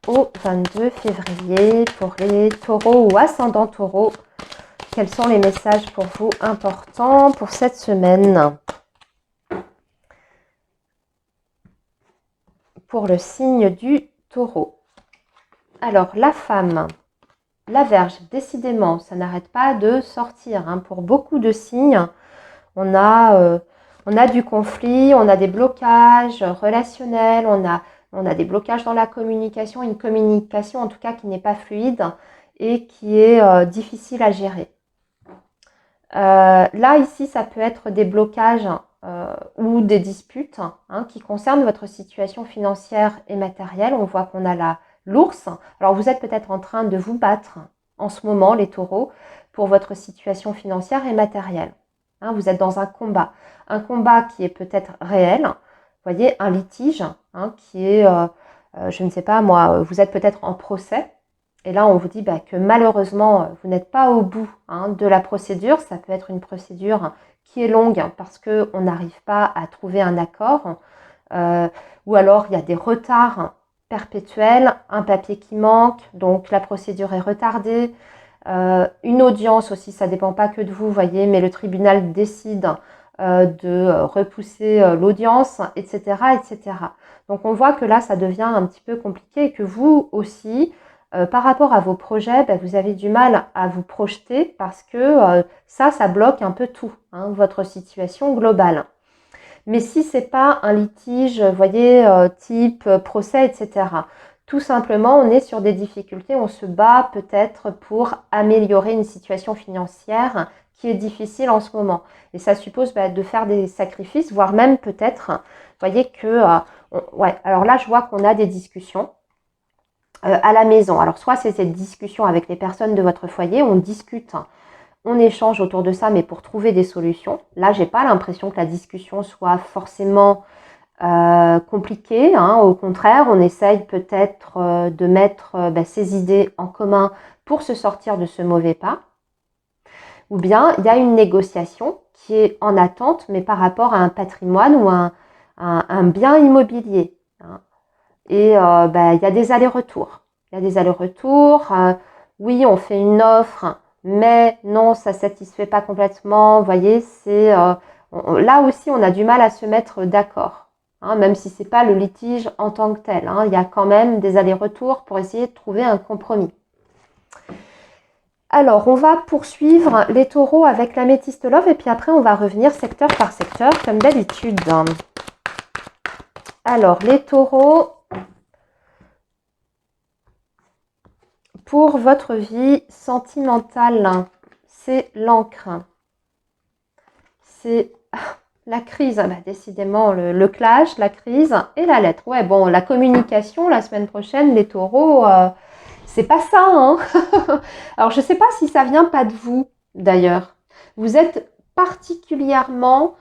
au 22 février pour les taureaux ou ascendants taureaux. Quels sont les messages pour vous importants pour cette semaine? Pour le signe du taureau. Alors, la femme, la Vierge, décidément, ça n'arrête pas de sortir. Hein. Pour beaucoup de signes, on a du conflit, on a des blocages relationnels, on a des blocages dans la communication, une communication en tout cas qui n'est pas fluide et qui est difficile à gérer. Là, ici, ça peut être des blocages ou des disputes qui concernent votre situation financière et matérielle. On voit qu'on a l'ours. Alors, vous êtes peut-être en train de vous battre en ce moment, les taureaux, pour votre situation financière et matérielle. Hein, vous êtes dans un combat qui est peut-être réel. Vous voyez, un litige qui est, je ne sais pas moi, vous êtes peut-être en procès. Et là, on vous dit que malheureusement, vous n'êtes pas au bout de la procédure. Ça peut être une procédure qui est longue parce qu'on n'arrive pas à trouver un accord. Ou alors, il y a des retards perpétuels, un papier qui manque, donc la procédure est retardée. Une audience aussi, ça ne dépend pas que de vous, voyez, mais le tribunal décide de repousser l'audience, etc., etc. Donc, on voit que là, ça devient un petit peu compliqué et que vous aussi, par rapport à vos projets, vous avez du mal à vous projeter parce que ça bloque un peu tout, votre situation globale. Mais si ce n'est pas un litige, vous voyez, type procès, etc., tout simplement, on est sur des difficultés, on se bat peut-être pour améliorer une situation financière qui est difficile en ce moment. Et ça suppose de faire des sacrifices, voire même peut-être, vous voyez que... alors là, je vois qu'on a des discussions. À la maison. Alors, soit c'est cette discussion avec les personnes de votre foyer, on discute, on échange autour de ça, mais pour trouver des solutions. Là, j'ai pas l'impression que la discussion soit forcément compliqué, hein. Au contraire, on essaye peut-être de mettre ses idées en commun pour se sortir de ce mauvais pas. Ou bien il y a une négociation qui est en attente, mais par rapport à un patrimoine ou un bien immobilier, hein. Et il y a des allers-retours. Il y a des allers-retours. Oui, on fait une offre, mais non, ça ne satisfait pas complètement. Vous voyez, là aussi, on a du mal à se mettre d'accord, hein, même si ce n'est pas le litige en tant que tel, hein. Il y a quand même des allers-retours pour essayer de trouver un compromis. Alors, on va poursuivre les taureaux avec l'améthyste love et puis après, on va revenir secteur par secteur comme d'habitude. Alors, les taureaux, pour votre vie sentimentale, c'est l'encre. C'est la crise, décidément le clash, la crise et la lettre. Ouais, bon, la communication, la semaine prochaine, les taureaux, c'est pas ça, hein. Alors, je ne sais pas si ça vient pas de vous, d'ailleurs. Vous êtes particulièrement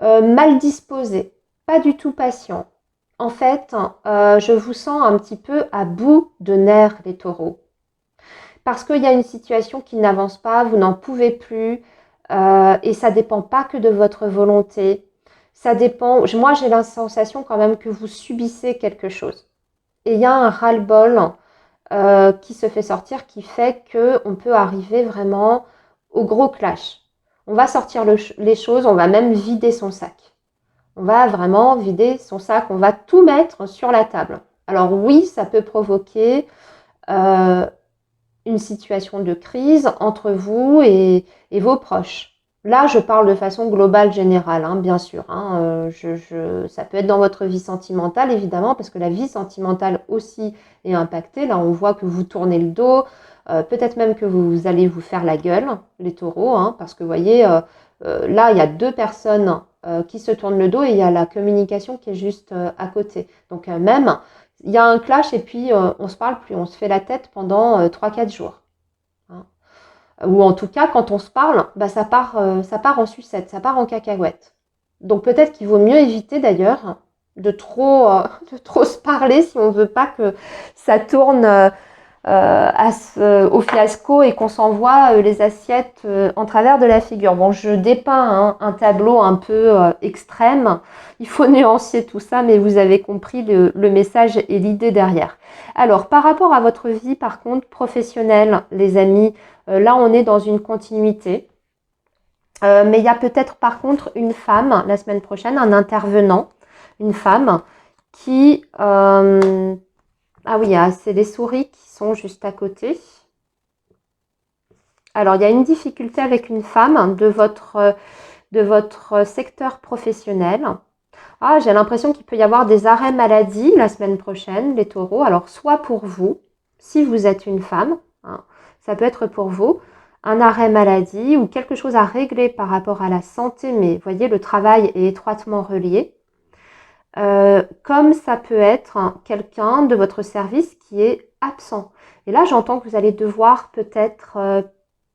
mal disposé, pas du tout patient. En fait, je vous sens un petit peu à bout de nerfs, les taureaux. Parce qu'il y a une situation qui n'avance pas, vous n'en pouvez plus, et ça ne dépend pas que de votre volonté. Ça dépend, moi j'ai la sensation quand même que vous subissez quelque chose. Et il y a un ras-le-bol qui se fait sortir, qui fait qu'on peut arriver vraiment au gros clash. On va sortir les choses, on va même vider son sac. On va vraiment vider son sac, on va tout mettre sur la table. Alors oui, ça peut provoquer une situation de crise entre vous et vos proches. Là, je parle de façon globale, générale, hein, bien sûr. Hein, ça peut être dans votre vie sentimentale, évidemment, parce que la vie sentimentale aussi est impactée. Là, on voit que vous tournez le dos, peut-être même que vous allez vous faire la gueule, les taureaux, hein, parce que vous voyez, là, il y a deux personnes qui se tournent le dos et il y a la communication qui est juste à côté. Donc même, il y a un clash et puis on ne se parle plus, on se fait la tête pendant 3-4 jours. Hein. Ou en tout cas, quand on se parle, ça part en sucette, ça part en cacahuète. Donc peut-être qu'il vaut mieux éviter d'ailleurs de trop se parler si on ne veut pas que ça tourne au fiasco et qu'on s'envoie les assiettes en travers de la figure. Bon, je dépeins un tableau un peu extrême. Il faut nuancer tout ça, mais vous avez compris le message et l'idée derrière. Alors, par rapport à votre vie, par contre, professionnelle, les amis, là, on est dans une continuité. Mais il y a peut-être, par contre, une femme, la semaine prochaine, un intervenant, une femme qui... Ah oui, c'est les souris qui sont juste à côté. Alors, il y a une difficulté avec une femme de votre secteur professionnel. Ah, j'ai l'impression qu'il peut y avoir des arrêts maladie la semaine prochaine, les taureaux. Alors, soit pour vous, si vous êtes une femme, hein, ça peut être pour vous, un arrêt maladie ou quelque chose à régler par rapport à la santé, mais vous voyez, le travail est étroitement relié. Comme ça peut être quelqu'un de votre service qui est absent. Et là, j'entends que vous allez devoir peut-être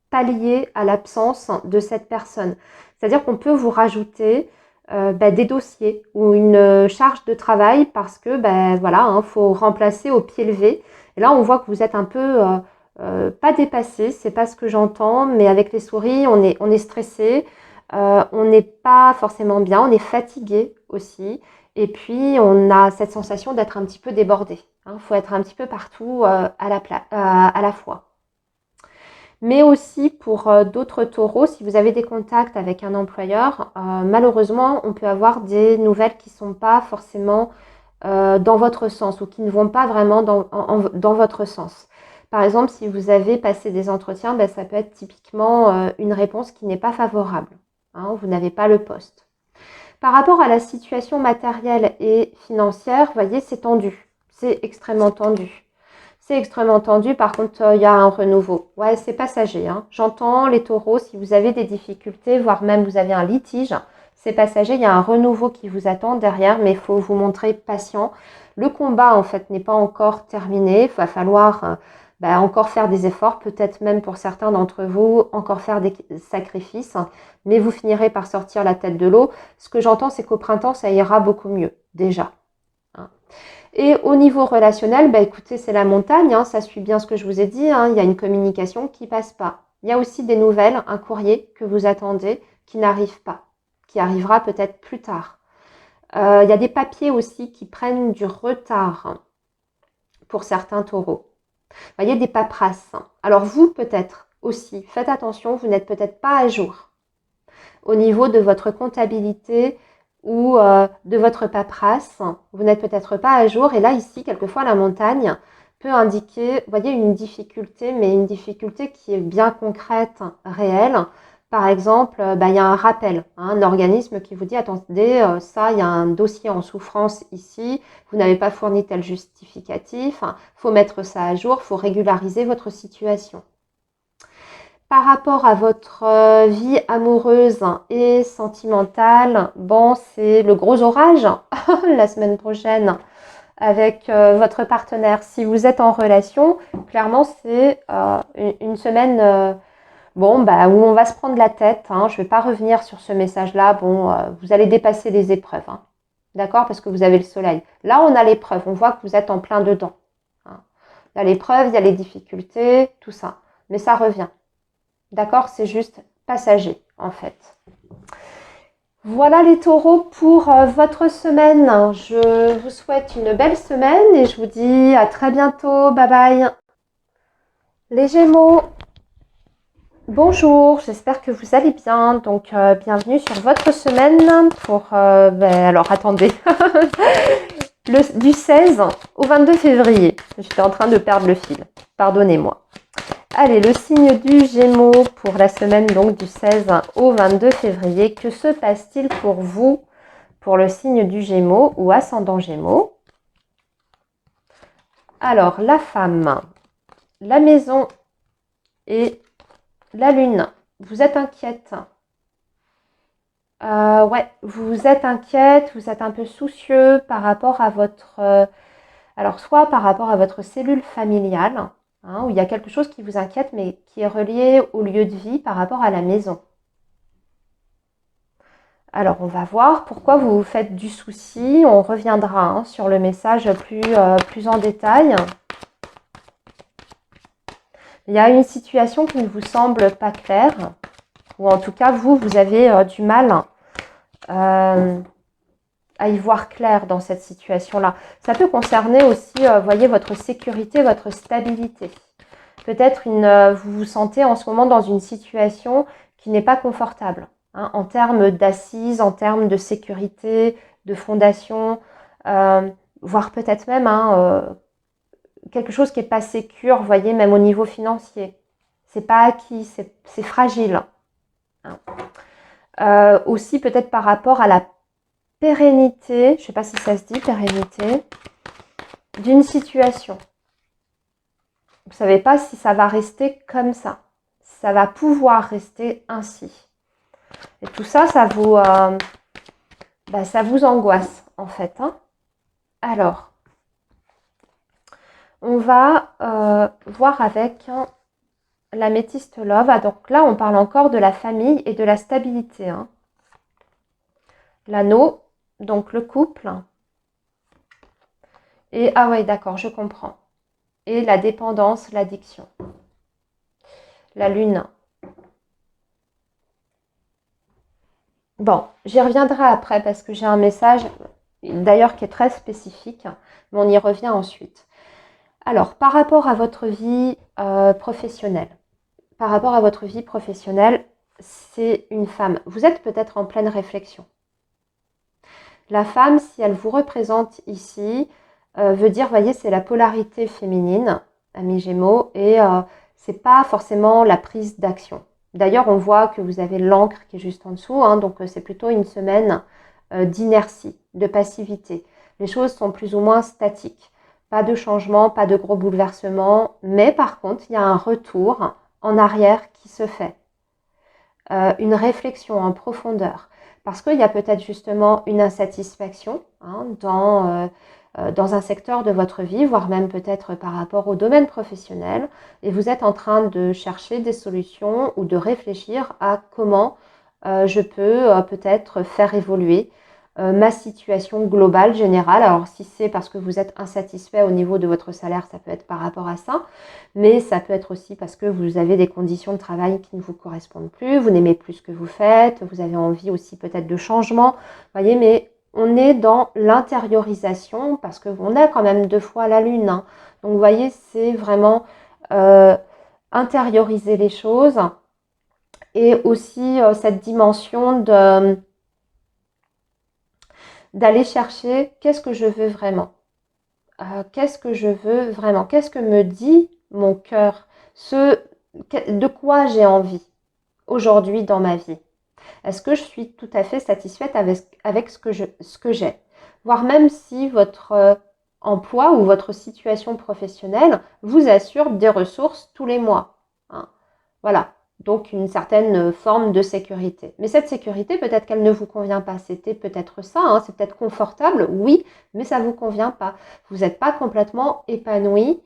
pallier à l'absence de cette personne. C'est-à-dire qu'on peut vous rajouter des dossiers ou une charge de travail parce que, voilà, faut remplacer au pied levé. Et là, on voit que vous êtes un peu pas dépassé, c'est pas ce que j'entends, mais avec les souris, on est stressé, on n'est pas forcément bien, on est fatigué aussi. Et puis, on a cette sensation d'être un petit peu débordé. Il faut être un petit peu partout à la fois. Mais aussi pour d'autres taureaux, si vous avez des contacts avec un employeur, malheureusement, on peut avoir des nouvelles qui ne sont pas forcément dans votre sens ou qui ne vont pas vraiment dans votre sens. Par exemple, si vous avez passé des entretiens, ça peut être typiquement une réponse qui n'est pas favorable. Hein, vous n'avez pas le poste. Par rapport à la situation matérielle et financière, vous voyez, c'est tendu. C'est extrêmement tendu. C'est extrêmement tendu. Par contre, il y a un renouveau. Ouais, c'est passager. Hein. J'entends les taureaux, si vous avez des difficultés, voire même vous avez un litige, c'est passager. Il y a un renouveau qui vous attend derrière, mais il faut vous montrer patient. Le combat, en fait, n'est pas encore terminé. Il va falloir encore faire des efforts, peut-être même pour certains d'entre vous, encore faire des sacrifices, mais vous finirez par sortir la tête de l'eau. Ce que j'entends, c'est qu'au printemps, ça ira beaucoup mieux, déjà. Et au niveau relationnel, écoutez, c'est la montagne, ça suit bien ce que je vous ai dit, il y a une communication qui passe pas. Il y a aussi des nouvelles, un courrier que vous attendez qui n'arrive pas, qui arrivera peut-être plus tard. Il y a des papiers aussi qui prennent du retard pour certains taureaux. Il y a des paperasses. Alors vous, peut-être aussi, faites attention, vous n'êtes peut-être pas à jour au niveau de votre comptabilité ou de votre paperasse. Vous n'êtes peut-être pas à jour. Et là, ici, quelquefois, la montagne peut indiquer, vous voyez, une difficulté, mais une difficulté qui est bien concrète, réelle. Par exemple, il y a un rappel, un organisme qui vous dit, attendez, ça, il y a un dossier en souffrance ici, vous n'avez pas fourni tel justificatif, faut mettre ça à jour, faut régulariser votre situation. Par rapport à votre vie amoureuse et sentimentale, c'est le gros orage la semaine prochaine avec votre partenaire. Si vous êtes en relation, clairement, c'est une semaine où on va se prendre la tête. Je ne vais pas revenir sur ce message-là. Vous allez dépasser les épreuves. D'accord? Parce que vous avez le soleil. Là, on a l'épreuve. On voit que vous êtes en plein dedans. Il y a l'épreuve, il y a les difficultés, tout ça. Mais ça revient. D'accord? C'est juste passager, en fait. Voilà les taureaux pour votre semaine. Je vous souhaite une belle semaine et je vous dis à très bientôt. Bye bye. Les Gémeaux, bonjour, j'espère que vous allez bien. Donc, bienvenue sur votre semaine pour... alors, attendez. Du 16 au 22 février. J'étais en train de perdre le fil. Pardonnez-moi. Allez, le signe du Gémeaux pour la semaine donc du 16 au 22 février. Que se passe-t-il pour vous pour le signe du Gémeaux ou ascendant Gémeaux? Alors, la femme, la maison et la lune. Vous êtes inquiète. Ouais, vous êtes inquiète, vous êtes un peu soucieux par rapport à votre... alors, soit par rapport à votre cellule familiale, où il y a quelque chose qui vous inquiète, mais qui est relié au lieu de vie par rapport à la maison. Alors, on va voir pourquoi vous vous faites du souci. On reviendra sur le message plus en détail. Il y a une situation qui ne vous semble pas claire, ou en tout cas, vous avez du mal à y voir clair dans cette situation-là. Ça peut concerner aussi, voyez, votre sécurité, votre stabilité. Peut-être vous vous sentez en ce moment dans une situation qui n'est pas confortable, en termes d'assises, en termes de sécurité, de fondation, voire peut-être même quelque chose qui n'est pas sécure, vous voyez, même au niveau financier. C'est pas acquis, c'est fragile. Aussi peut-être par rapport à la pérennité, je ne sais pas si ça se dit, pérennité, d'une situation. Vous ne savez pas si ça va rester comme ça. Si ça va pouvoir rester ainsi. Et tout ça, ça vous angoisse, en fait. Alors, on va voir avec l'améthyste love. Donc là, on parle encore de la famille et de la stabilité. L'anneau, donc le couple. Et, ah ouais, d'accord, je comprends. Et la dépendance, l'addiction. La lune. Bon, j'y reviendrai après parce que j'ai un message, d'ailleurs, qui est très spécifique, mais on y revient ensuite. Alors, par rapport à votre vie professionnelle, c'est une femme. Vous êtes peut-être en pleine réflexion. La femme, si elle vous représente ici, veut dire, voyez, c'est la polarité féminine, ami Gémeaux, et c'est pas forcément la prise d'action. D'ailleurs, on voit que vous avez l'encre qui est juste en dessous, donc c'est plutôt une semaine d'inertie, de passivité. Les choses sont plus ou moins statiques. Pas de changement, pas de gros bouleversements, mais par contre, il y a un retour en arrière qui se fait. Une réflexion en profondeur. Parce qu'il y a peut-être justement une insatisfaction dans dans un secteur de votre vie, voire même peut-être par rapport au domaine professionnel, et vous êtes en train de chercher des solutions ou de réfléchir à comment je peux peut-être faire évoluer ma situation globale, générale. Alors si c'est parce que vous êtes insatisfait au niveau de votre salaire, ça peut être par rapport à ça, mais ça peut être aussi parce que vous avez des conditions de travail qui ne vous correspondent plus, vous n'aimez plus ce que vous faites, vous avez envie aussi peut-être de changement, voyez, mais on est dans l'intériorisation parce qu'on a quand même 2 fois la lune, hein. Donc vous voyez, c'est vraiment intérioriser les choses et aussi cette dimension d'aller chercher qu'est-ce que je veux vraiment. Qu'est-ce que je veux vraiment? Qu'est-ce que me dit mon cœur? De quoi j'ai envie aujourd'hui dans ma vie? Est-ce que je suis tout à fait satisfaite avec ce que j'ai? Voire même si votre emploi ou votre situation professionnelle vous assure des ressources tous les mois, hein. Voilà, donc une certaine forme de sécurité. Mais cette sécurité, peut-être qu'elle ne vous convient pas. C'était peut-être ça, hein, c'est peut-être confortable, oui, mais ça ne vous convient pas. Vous n'êtes pas complètement épanoui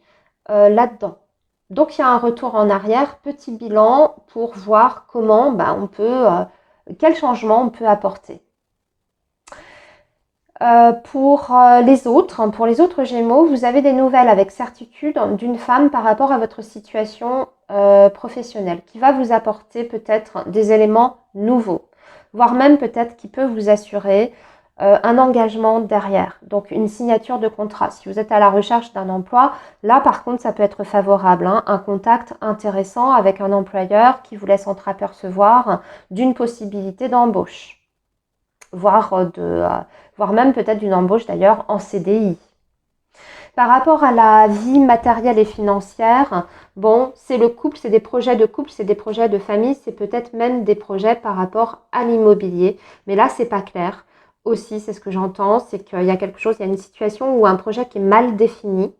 là-dedans. Donc il y a un retour en arrière, petit bilan pour voir comment on peut, quel changement on peut apporter. Pour les autres Gémeaux, vous avez des nouvelles avec certitude d'une femme par rapport à votre situation professionnelle qui va vous apporter peut-être des éléments nouveaux, voire même peut-être qui peut vous assurer un engagement derrière, donc une signature de contrat. Si vous êtes à la recherche d'un emploi, là par contre ça peut être favorable, hein, un contact intéressant avec un employeur qui vous laisse entreapercevoir d'une possibilité d'embauche, voire même peut-être d'une embauche d'ailleurs en CDI. Par rapport à la vie matérielle et financière, bon, c'est le couple, c'est des projets de couple, c'est des projets de famille, c'est peut-être même des projets par rapport à l'immobilier. Mais là, c'est pas clair. Aussi, c'est ce que j'entends, c'est qu'il y a quelque chose, il y a une situation ou un projet qui est mal défini.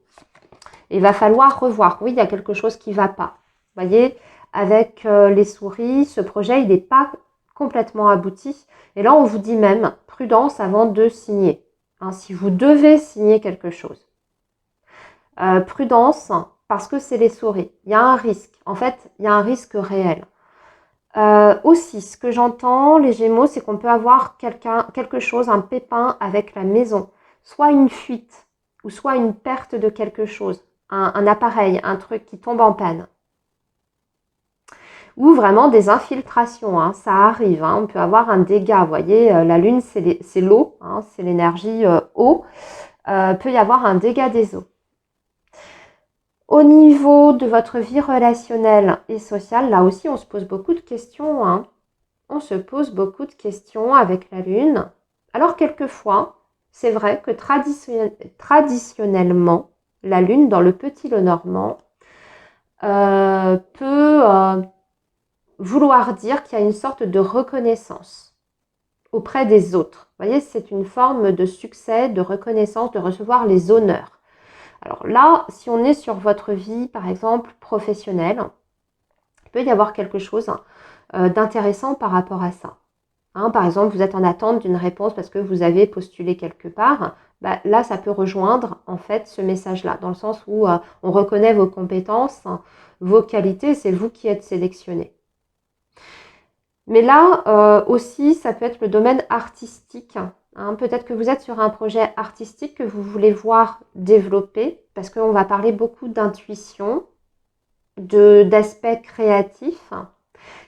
Il va falloir revoir. Oui, il y a quelque chose qui ne va pas. Vous voyez, avec les souris, ce projet, il n'est pas complètement abouti. Et là, on vous dit même, prudence avant de signer. Hein, si vous devez signer quelque chose. Prudence, parce que c'est les souris. Il y a un risque. En fait, il y a un risque réel. Aussi, ce que j'entends, les Gémeaux, c'est qu'on peut avoir quelque chose, un pépin avec la maison. Soit une fuite, ou soit une perte de quelque chose. Un appareil, un truc qui tombe en panne. Ou vraiment des infiltrations, hein, ça arrive, hein, on peut avoir un dégât, vous voyez, la lune c'est l'eau, hein, c'est l'énergie eau, peut y avoir un dégât des eaux. Au niveau de votre vie relationnelle et sociale, là aussi on se pose beaucoup de questions, hein. On se pose beaucoup de questions avec la lune. Alors quelquefois, c'est vrai que traditionnellement, la lune dans le petit Lenormand peut vouloir dire qu'il y a une sorte de reconnaissance auprès des autres. Vous voyez, c'est une forme de succès, de reconnaissance, de recevoir les honneurs. Alors là, si on est sur votre vie, par exemple, professionnelle, il peut y avoir quelque chose d'intéressant par rapport à ça. Hein, par exemple, vous êtes en attente d'une réponse parce que vous avez postulé quelque part. Là, ça peut rejoindre en fait ce message-là, dans le sens où on reconnaît vos compétences, vos qualités, c'est vous qui êtes sélectionné. Mais là aussi, ça peut être le domaine artistique. Hein. Peut-être que vous êtes sur un projet artistique que vous voulez voir développer, parce qu'on va parler beaucoup d'intuition, d'aspect créatif.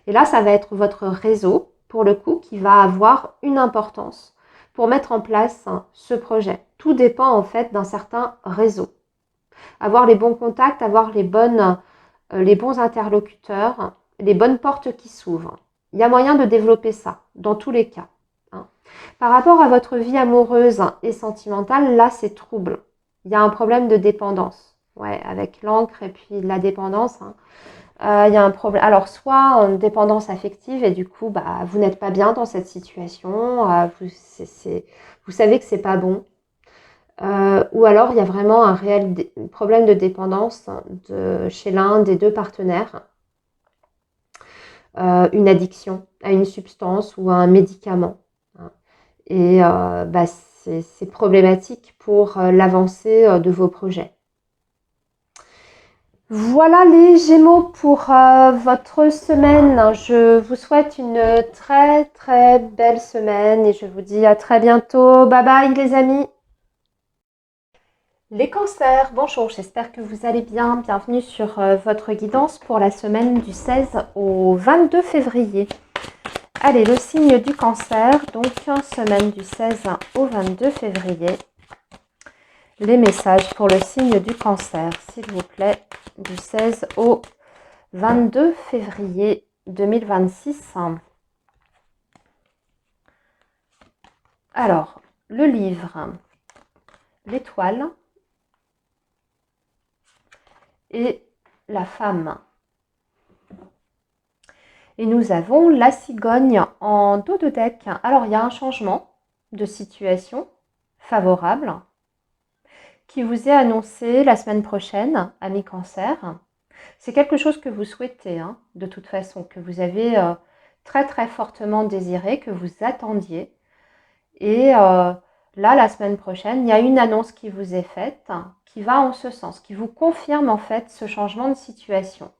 Et là, ça va être votre réseau, pour le coup, qui va avoir une importance pour mettre en place ce projet. Tout dépend en fait d'un certain réseau. Avoir les bons contacts, avoir les bons interlocuteurs, les bonnes portes qui s'ouvrent. Il y a moyen de développer ça, dans tous les cas. Hein. Par rapport à votre vie amoureuse et sentimentale, là, c'est trouble. Il y a un problème de dépendance. Ouais, avec l'encre et puis la dépendance. Hein. Il y a un problème. Alors, soit en dépendance affective et du coup, vous n'êtes pas bien dans cette situation. Vous savez que c'est pas bon. Ou alors, il y a vraiment un réel problème de dépendance chez l'un des deux partenaires. Une addiction à une substance ou à un médicament. Et c'est problématique pour l'avancée de vos projets. Voilà les Gémeaux pour votre semaine. Je vous souhaite une très très belle semaine et je vous dis à très bientôt. Bye bye les amis. Les cancers, bonjour, j'espère que vous allez bien. Bienvenue sur votre guidance pour la semaine du 16 au 22 février. Allez, le signe du cancer, donc semaine du 16 au 22 février. Les messages pour le signe du cancer, s'il vous plaît, du 16 au 22 février 2026. Alors, le livre, l'étoile et la femme. Et nous avons la cigogne en dos de deck. Alors, il y a un changement de situation favorable qui vous est annoncé la semaine prochaine, amis cancer. C'est quelque chose que vous souhaitez, hein, de toute façon, que vous avez très très fortement désiré, que vous attendiez. Et là, la semaine prochaine, il y a une annonce qui vous est faite, qui va en ce sens, qui vous confirme en fait ce changement de situation.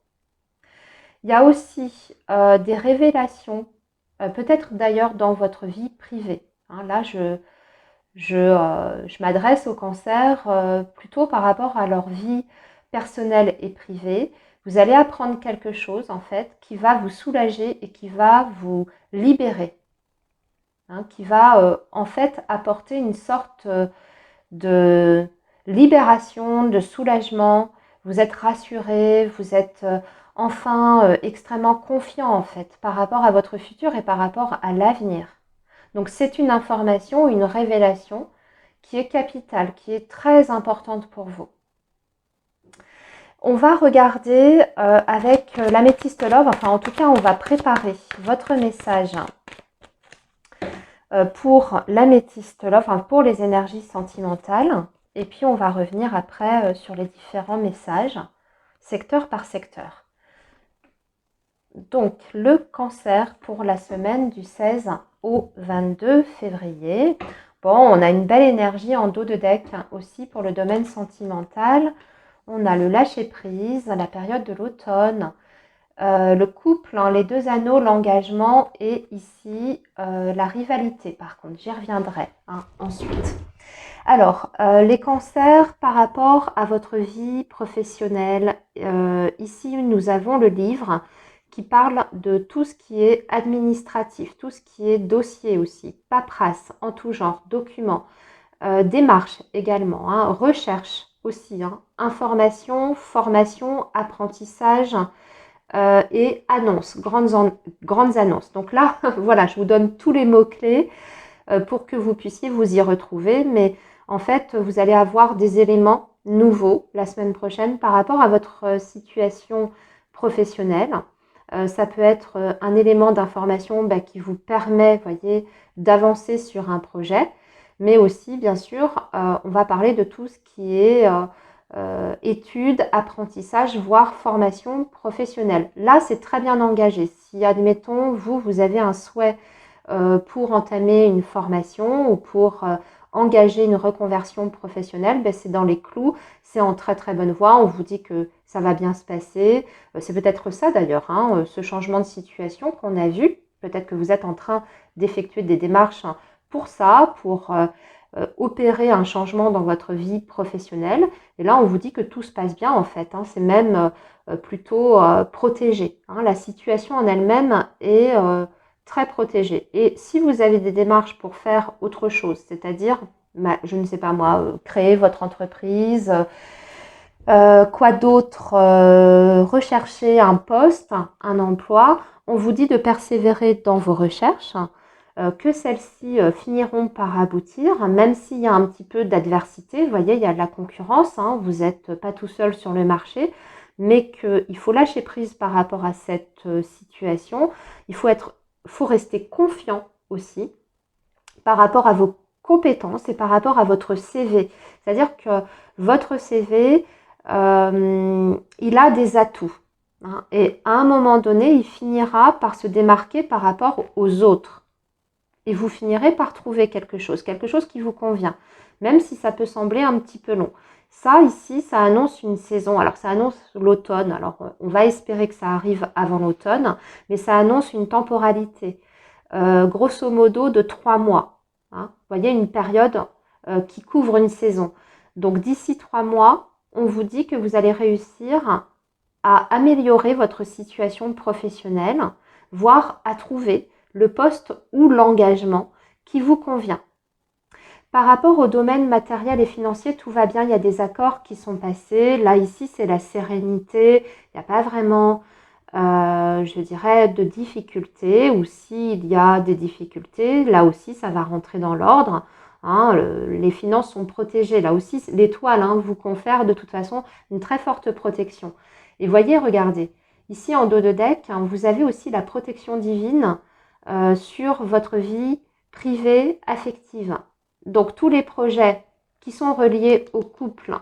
Il y a aussi des révélations, peut-être d'ailleurs dans votre vie privée. Hein, là, je m'adresse au cancer plutôt par rapport à leur vie personnelle et privée. Vous allez apprendre quelque chose en fait qui va vous soulager et qui va vous libérer, hein, qui va en fait apporter une sorte de libération, de soulagement. Vous êtes rassuré, vous êtes enfin extrêmement confiant en fait par rapport à votre futur et par rapport à l'avenir. Donc c'est une information, une révélation qui est capitale, qui est très importante pour vous. On va regarder avec l'améthyste love, enfin en tout cas on va préparer votre message pour l'améthyste love, enfin pour les énergies sentimentales. Et puis on va revenir après sur les différents messages, secteur par secteur. Donc le cancer pour la semaine du 16 au 22 février. Bon, on a une belle énergie en dos de deck aussi pour le domaine sentimental. On a le lâcher-prise, la période de l'automne, le couple, hein, les deux anneaux, l'engagement et ici la rivalité. Par contre, j'y reviendrai ensuite. Alors, les cancers par rapport à votre vie professionnelle. Ici, nous avons le livre qui parle de tout ce qui est administratif, tout ce qui est dossier aussi, paperasse en tout genre, documents, démarches également, hein, recherche aussi, hein, information, formation, apprentissage et annonces, grandes annonces. Donc là, voilà, je vous donne tous les mots-clés pour que vous puissiez vous y retrouver, mais en fait, vous allez avoir des éléments nouveaux la semaine prochaine par rapport à votre situation professionnelle. Ça peut être un élément d'information qui vous permet, voyez, d'avancer sur un projet, mais aussi, bien sûr, on va parler de tout ce qui est études, apprentissage, voire formation professionnelle. Là, c'est très bien engagé. Si, admettons, vous avez un souhait pour entamer une formation ou pour engager une reconversion professionnelle, c'est dans les clous, c'est en très très bonne voie, on vous dit que ça va bien se passer. C'est peut-être ça d'ailleurs, hein, ce changement de situation qu'on a vu. Peut-être que vous êtes en train d'effectuer des démarches pour ça, pour opérer un changement dans votre vie professionnelle. Et là, on vous dit que tout se passe bien en fait, hein, c'est même plutôt protégé. Hein. La situation en elle-même est très protégée. Et si vous avez des démarches pour faire autre chose, c'est-à-dire, je ne sais pas moi, créer votre entreprise, quoi d'autre, rechercher un poste, un emploi, on vous dit de persévérer dans vos recherches, que celles-ci finiront par aboutir, même s'il y a un petit peu d'adversité. Vous voyez, il y a de la concurrence, hein, vous n'êtes pas tout seul sur le marché, mais qu'il faut lâcher prise par rapport à cette situation. Il faut rester confiant aussi par rapport à vos compétences et par rapport à votre CV. C'est-à-dire que votre CV, il a des atouts. Hein, et à un moment donné, il finira par se démarquer par rapport aux autres. et vous finirez par trouver quelque chose qui vous convient, même si ça peut sembler un petit peu long. Ça, ici, ça annonce une saison. Alors, ça annonce l'automne. Alors, on va espérer que ça arrive avant l'automne, mais ça annonce une temporalité, grosso modo, de 3 mois. Hein. Vous voyez, une période qui couvre une saison. Donc, d'ici 3 mois, on vous dit que vous allez réussir à améliorer votre situation professionnelle, voire à trouver le poste ou l'engagement qui vous convient. Par rapport au domaine matériel et financier, tout va bien, il y a des accords qui sont passés. Là, ici, c'est la sérénité, il n'y a pas vraiment, je dirais, de difficultés, ou s'il y a des difficultés, là aussi, ça va rentrer dans l'ordre. Hein, les finances sont protégées. Là aussi, l'étoile vous confère de toute façon une très forte protection. Et voyez, regardez, ici en dos de deck, vous avez aussi la protection divine sur votre vie privée, affective. Donc, tous les projets qui sont reliés au couple,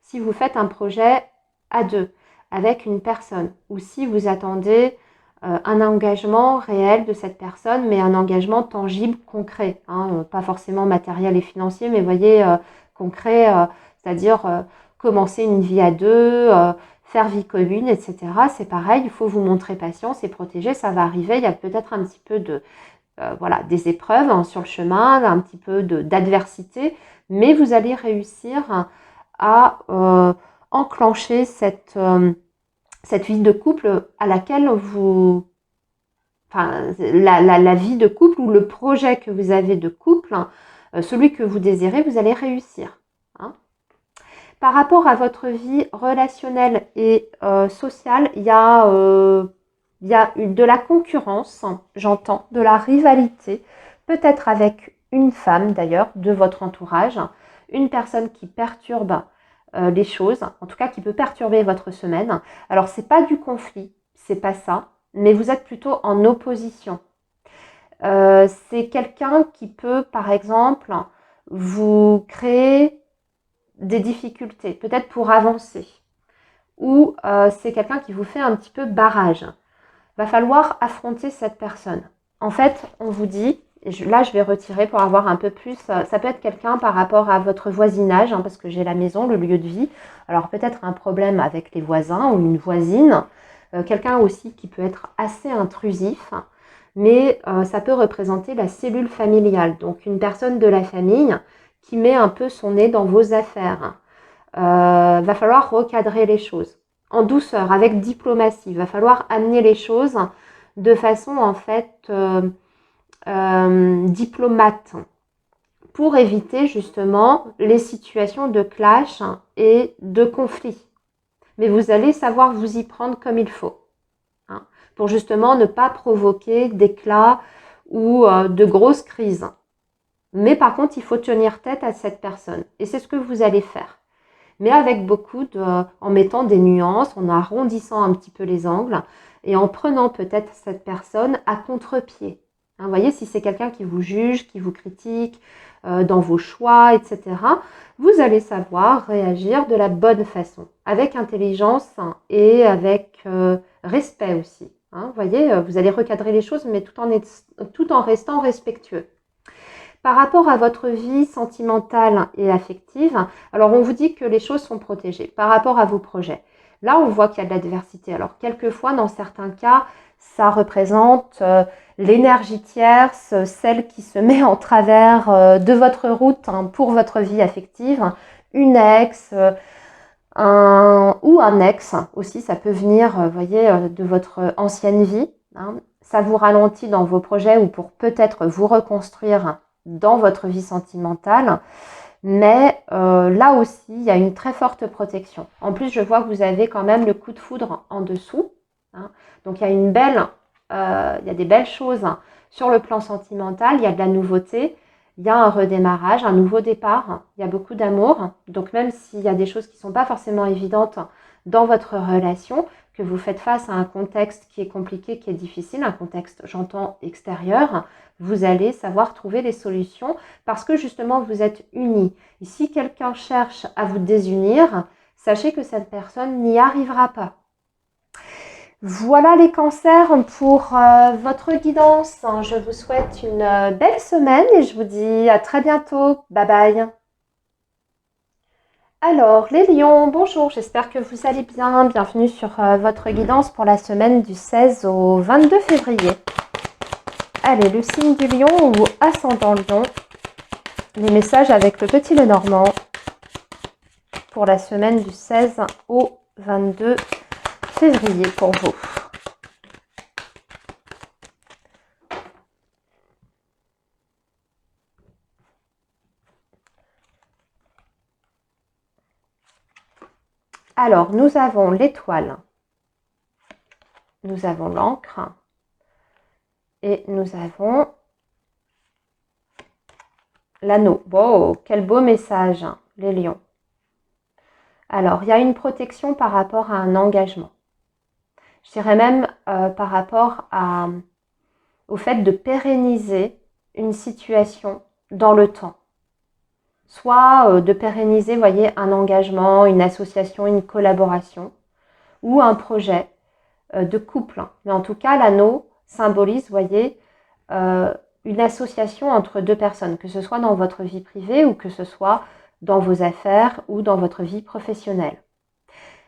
si vous faites un projet à deux avec une personne, ou si vous attendez un engagement réel de cette personne, mais un engagement tangible, concret, pas forcément matériel et financier, mais voyez, concret, c'est-à-dire commencer une vie à deux, faire vie commune, etc. C'est pareil, il faut vous montrer patience et protéger, ça va arriver, il y a peut-être un petit peu de voilà, des épreuves sur le chemin, un petit peu d'adversité, mais vous allez réussir à enclencher cette vie de couple à laquelle vous... Enfin, la vie de couple ou le projet que vous avez de couple, celui que vous désirez, vous allez réussir. Hein. Par rapport à votre vie relationnelle et sociale, il y a de la concurrence, j'entends, de la rivalité, peut-être avec une femme d'ailleurs de votre entourage, une personne qui perturbe les choses, en tout cas qui peut perturber votre semaine. Alors c'est pas du conflit, c'est pas ça, mais vous êtes plutôt en opposition. C'est quelqu'un qui peut par exemple vous créer des difficultés, peut-être pour avancer, ou c'est quelqu'un qui vous fait un petit peu barrage. Va falloir affronter cette personne. En fait, on vous dit, là je vais retirer pour avoir un peu plus, ça peut être quelqu'un par rapport à votre voisinage, parce que j'ai la maison, le lieu de vie, alors peut-être un problème avec les voisins ou une voisine, quelqu'un aussi qui peut être assez intrusif, mais ça peut représenter la cellule familiale, donc une personne de la famille qui met un peu son nez dans vos affaires. Va falloir recadrer les choses en douceur, avec diplomatie. Il va falloir amener les choses de façon en fait diplomate pour éviter justement les situations de clash et de conflit. Mais vous allez savoir vous y prendre comme il faut pour justement ne pas provoquer d'éclats ou de grosses crises. Mais par contre, il faut tenir tête à cette personne et c'est ce que vous allez faire. Mais avec en mettant des nuances, en arrondissant un petit peu les angles et en prenant peut-être cette personne à contre-pied. Vous voyez, si c'est quelqu'un qui vous juge, qui vous critique dans vos choix, etc., vous allez savoir réagir de la bonne façon, avec intelligence et avec respect aussi. Vous voyez, vous allez recadrer les choses, mais tout en restant respectueux. Par rapport à votre vie sentimentale et affective, alors on vous dit que les choses sont protégées par rapport à vos projets. Là, on voit qu'il y a de l'adversité. Alors, quelquefois, dans certains cas, ça représente l'énergie tierce, celle qui se met en travers de votre route pour votre vie affective, une ex, ou un ex aussi, ça peut venir, voyez, de votre ancienne vie. Ça vous ralentit dans vos projets ou pour peut-être vous reconstruire dans votre vie sentimentale, mais là aussi, il y a une très forte protection. En plus, je vois que vous avez quand même le coup de foudre en dessous. Donc, il y a des belles choses sur le plan sentimental, il y a de la nouveauté, il y a un redémarrage, un nouveau départ, il y a beaucoup d'amour. Donc, même s'il y a des choses qui ne sont pas forcément évidentes dans votre relation, que vous faites face à un contexte qui est compliqué, qui est difficile, un contexte, j'entends, extérieur, vous allez savoir trouver des solutions parce que justement, vous êtes unis. Et si quelqu'un cherche à vous désunir, sachez que cette personne n'y arrivera pas. Voilà les cancers pour votre guidance. Je vous souhaite une belle semaine et je vous dis à très bientôt. Bye bye. Alors, les lions, bonjour, j'espère que vous allez bien. Bienvenue sur votre guidance pour la semaine du 16 au 22 février. Allez, le signe du lion ou ascendant lion, les messages avec le petit Lenormand pour la semaine du 16 au 22 février pour vous. Alors, nous avons l'étoile, nous avons l'encre et nous avons l'anneau. Wow, quel beau message, les lions. Alors, il y a une protection par rapport à un engagement. Je dirais même par rapport au fait de pérenniser une situation dans le temps. Soit de pérenniser, vous voyez, un engagement, une association, une collaboration ou un projet de couple. Mais en tout cas, l'anneau symbolise, vous voyez, une association entre deux personnes, que ce soit dans votre vie privée ou que ce soit dans vos affaires ou dans votre vie professionnelle.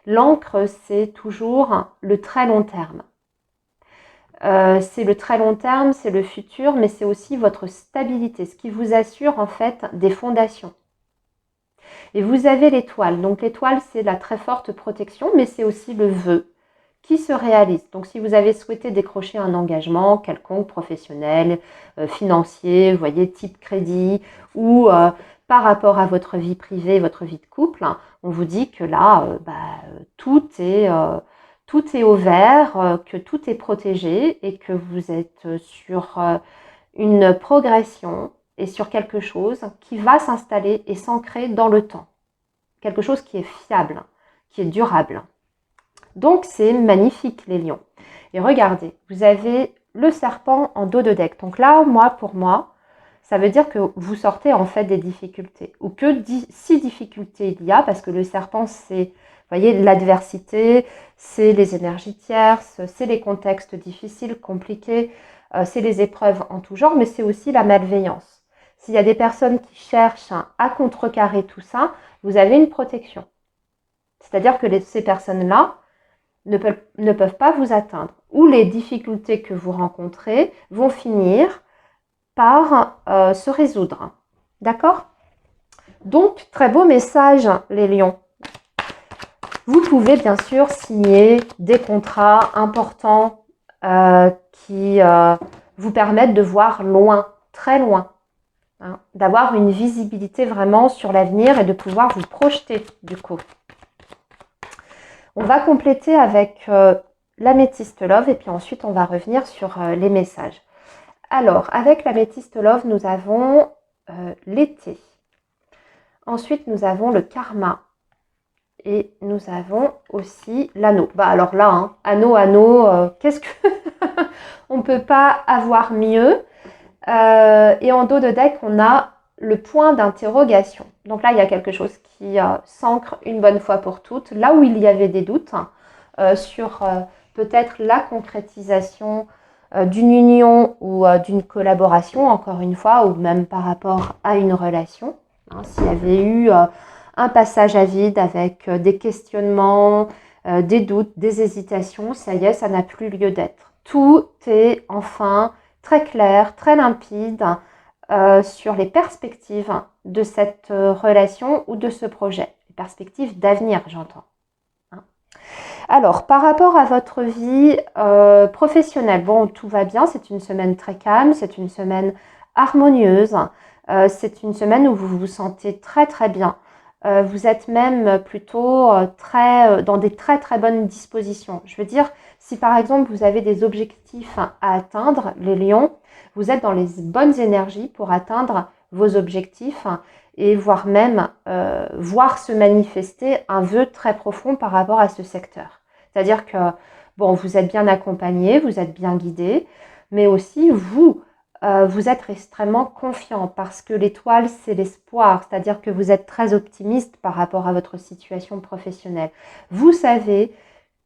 L'encre, c'est toujours le très long terme. C'est le très long terme, c'est le futur, mais c'est aussi votre stabilité, ce qui vous assure en fait des fondations. Et vous avez l'étoile. Donc l'étoile, c'est la très forte protection, mais c'est aussi le vœu qui se réalise. Donc si vous avez souhaité décrocher un engagement quelconque, professionnel, financier, vous voyez, type crédit, ou par rapport à votre vie privée, votre vie de couple, on vous dit que là, tout est au vert, que tout est protégé et que vous êtes sur une progression et sur quelque chose qui va s'installer et s'ancrer dans le temps. Quelque chose qui est fiable, qui est durable. Donc c'est magnifique les lions. Et regardez, vous avez le serpent en dos de deck. Donc là, pour moi, ça veut dire que vous sortez en fait des difficultés. Ou que si difficultés il y a, parce que le serpent c'est, vous voyez, l'adversité, c'est les énergies tierces, c'est les contextes difficiles, compliqués, c'est les épreuves en tout genre, mais c'est aussi la malveillance. S'il y a des personnes qui cherchent à contrecarrer tout ça, vous avez une protection. C'est-à-dire que ces personnes-là ne peuvent pas vous atteindre. Ou les difficultés que vous rencontrez vont finir par se résoudre. D'accord? Donc, très beau message, les lions. Vous pouvez bien sûr signer des contrats importants qui vous permettent de voir loin, très loin. Hein, d'avoir une visibilité vraiment sur l'avenir et de pouvoir vous projeter du coup. On va compléter avec l'améthyste love et puis ensuite on va revenir sur les messages. Alors, avec l'améthyste love, nous avons l'été. Ensuite, nous avons le karma. Et nous avons aussi l'anneau. Bah alors là, hein, anneau, qu'est-ce que... on ne peut pas avoir mieux. Et en dos de deck, on a le point d'interrogation. Donc là, il y a quelque chose qui s'ancre une bonne fois pour toutes. Là où il y avait des doutes sur peut-être la concrétisation d'une union ou d'une collaboration, encore une fois, ou même par rapport à une relation. Hein, s'il y avait eu un passage à vide avec des questionnements, des doutes, des hésitations, ça y est, ça n'a plus lieu d'être. Tout est enfin très clair, très limpide sur les perspectives de cette relation ou de ce projet. Les perspectives d'avenir, j'entends. Hein. Alors, par rapport à votre vie professionnelle, bon, tout va bien, c'est une semaine très calme, c'est une semaine harmonieuse, c'est une semaine où vous vous sentez très très bien. Vous êtes même plutôt dans des très très bonnes dispositions. Je veux dire, si par exemple vous avez des objectifs à atteindre, les lions, vous êtes dans les bonnes énergies pour atteindre vos objectifs et voire même voir se manifester un vœu très profond par rapport à ce secteur. C'est-à-dire que, bon, vous êtes bien accompagné, vous êtes bien guidé, mais aussi vous êtes extrêmement confiant parce que l'étoile, c'est l'espoir, c'est-à-dire que vous êtes très optimiste par rapport à votre situation professionnelle. Vous savez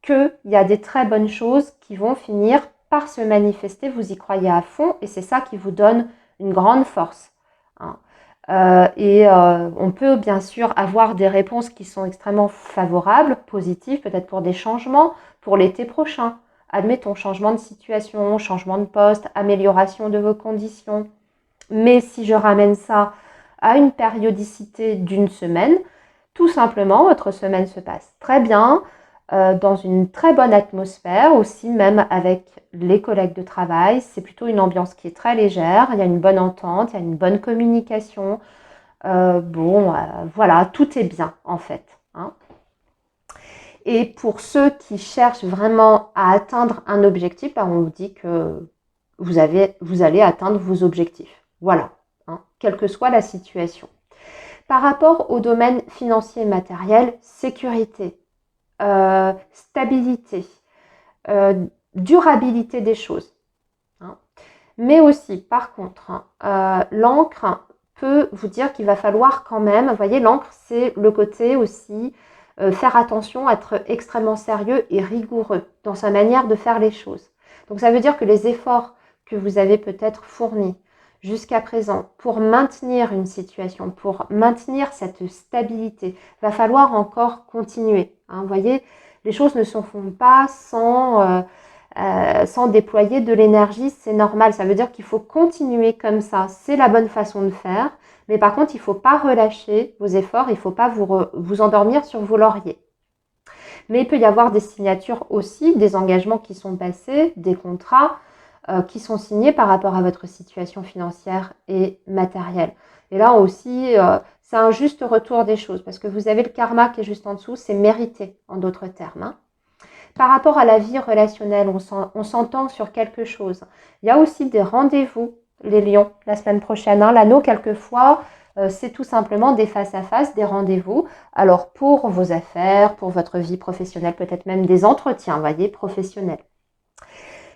qu'il y a des très bonnes choses qui vont finir par se manifester. Vous y croyez à fond et c'est ça qui vous donne une grande force. Hein. On peut bien sûr avoir des réponses qui sont extrêmement favorables, positives, peut-être pour des changements pour l'été prochain. Admettons, changement de situation, changement de poste, amélioration de vos conditions. Mais si je ramène ça à une périodicité d'une semaine, tout simplement, votre semaine se passe très bien, dans une très bonne atmosphère aussi, même avec les collègues de travail. C'est plutôt une ambiance qui est très légère, il y a une bonne entente, il y a une bonne communication. Voilà, tout est bien en fait. Hein. Et pour ceux qui cherchent vraiment à atteindre un objectif, on vous dit que vous allez atteindre vos objectifs. Voilà, hein, quelle que soit la situation. Par rapport au domaine financier et matériel, sécurité, stabilité, durabilité des choses. Hein. Mais aussi, par contre, l'encre peut vous dire qu'il va falloir quand même, vous voyez, l'encre, c'est le côté aussi faire attention, être extrêmement sérieux et rigoureux dans sa manière de faire les choses. Donc ça veut dire que les efforts que vous avez peut-être fournis jusqu'à présent pour maintenir une situation, pour maintenir cette stabilité, va falloir encore continuer. Hein, vous voyez, les choses ne se font pas sans déployer de l'énergie, c'est normal. Ça veut dire qu'il faut continuer comme ça. C'est la bonne façon de faire. Mais par contre, il ne faut pas relâcher vos efforts. Il ne faut pas vous endormir sur vos lauriers. Mais il peut y avoir des signatures aussi, des engagements qui sont passés, des contrats qui sont signés par rapport à votre situation financière et matérielle. Et là aussi, c'est un juste retour des choses parce que vous avez le karma qui est juste en dessous, c'est mérité en d'autres termes. Hein. Par rapport à la vie relationnelle, on s'entend sur quelque chose. Il y a aussi des rendez-vous, les lions, la semaine prochaine. Hein. L'anneau, quelquefois, c'est tout simplement des face-à-face, des rendez-vous. Alors, pour vos affaires, pour votre vie professionnelle, peut-être même des entretiens, voyez, professionnels.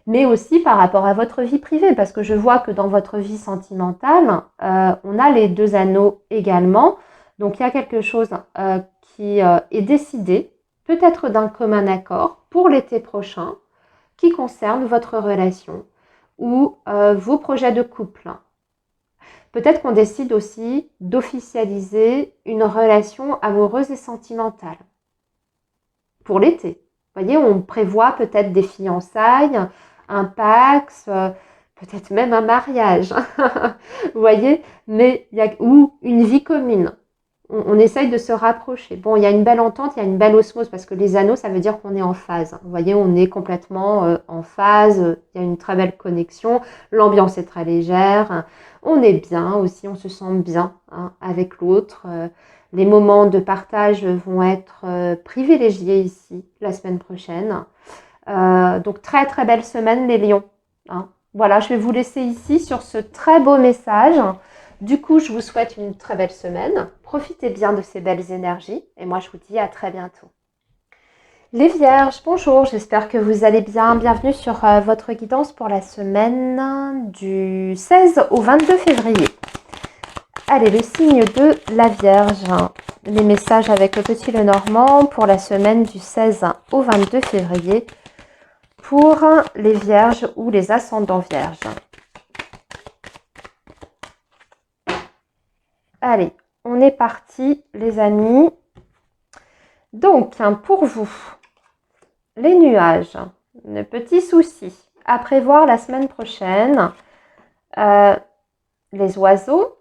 Mais aussi par rapport à votre vie privée, parce que je vois que dans votre vie sentimentale, on a les 2 anneaux également. Donc, il y a quelque chose qui est décidé, peut-être d'un commun accord pour l'été prochain, qui concerne votre relation ou vos projets de couple. Peut-être qu'on décide aussi d'officialiser une relation amoureuse et sentimentale pour l'été. Vous voyez, on prévoit peut-être des fiançailles, un pax, peut-être même un mariage. Vous voyez, ou une vie commune. On essaye de se rapprocher. Bon, il y a une belle entente, il y a une belle osmose parce que les anneaux, ça veut dire qu'on est en phase. Vous voyez, on est complètement en phase. Il y a une très belle connexion. L'ambiance est très légère. On est bien aussi, on se sent bien hein, avec l'autre. Les moments de partage vont être privilégiés ici la semaine prochaine. Donc, très très belle semaine les lions. Hein. Voilà, je vais vous laisser ici sur ce très beau message. Du coup, je vous souhaite une très belle semaine. Profitez bien de ces belles énergies. Et moi, je vous dis à très bientôt. Les Vierges, bonjour. J'espère que vous allez bien. Bienvenue sur votre guidance pour la semaine du 16 au 22 février. Allez, le signe de la Vierge. Les messages avec le petit Lenormand pour la semaine du 16 au 22 février pour les Vierges ou les ascendants Vierges. Allez, on est parti les amis. Donc, pour vous, les nuages, le petit souci à prévoir la semaine prochaine, les oiseaux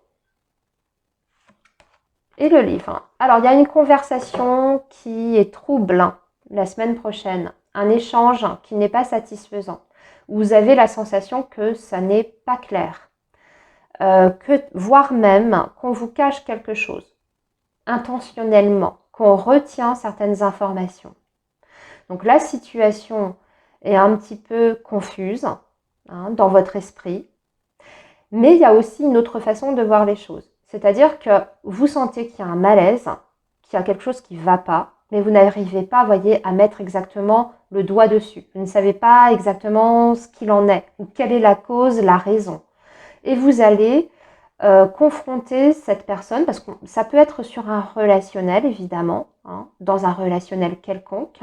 et le livre. Alors, il y a une conversation qui est trouble la semaine prochaine, un échange qui n'est pas satisfaisant. Vous avez la sensation que ça n'est pas clair. Voire même qu'on vous cache quelque chose, intentionnellement, qu'on retient certaines informations. Donc la situation est un petit peu confuse hein, dans votre esprit, mais il y a aussi une autre façon de voir les choses. C'est-à-dire que vous sentez qu'il y a un malaise, qu'il y a quelque chose qui ne va pas, mais vous n'arrivez pas, voyez, à mettre exactement le doigt dessus. Vous ne savez pas exactement ce qu'il en est, ou quelle est la cause, la raison. Et vous allez confronter cette personne, parce que ça peut être sur un relationnel, évidemment, hein, dans un relationnel quelconque.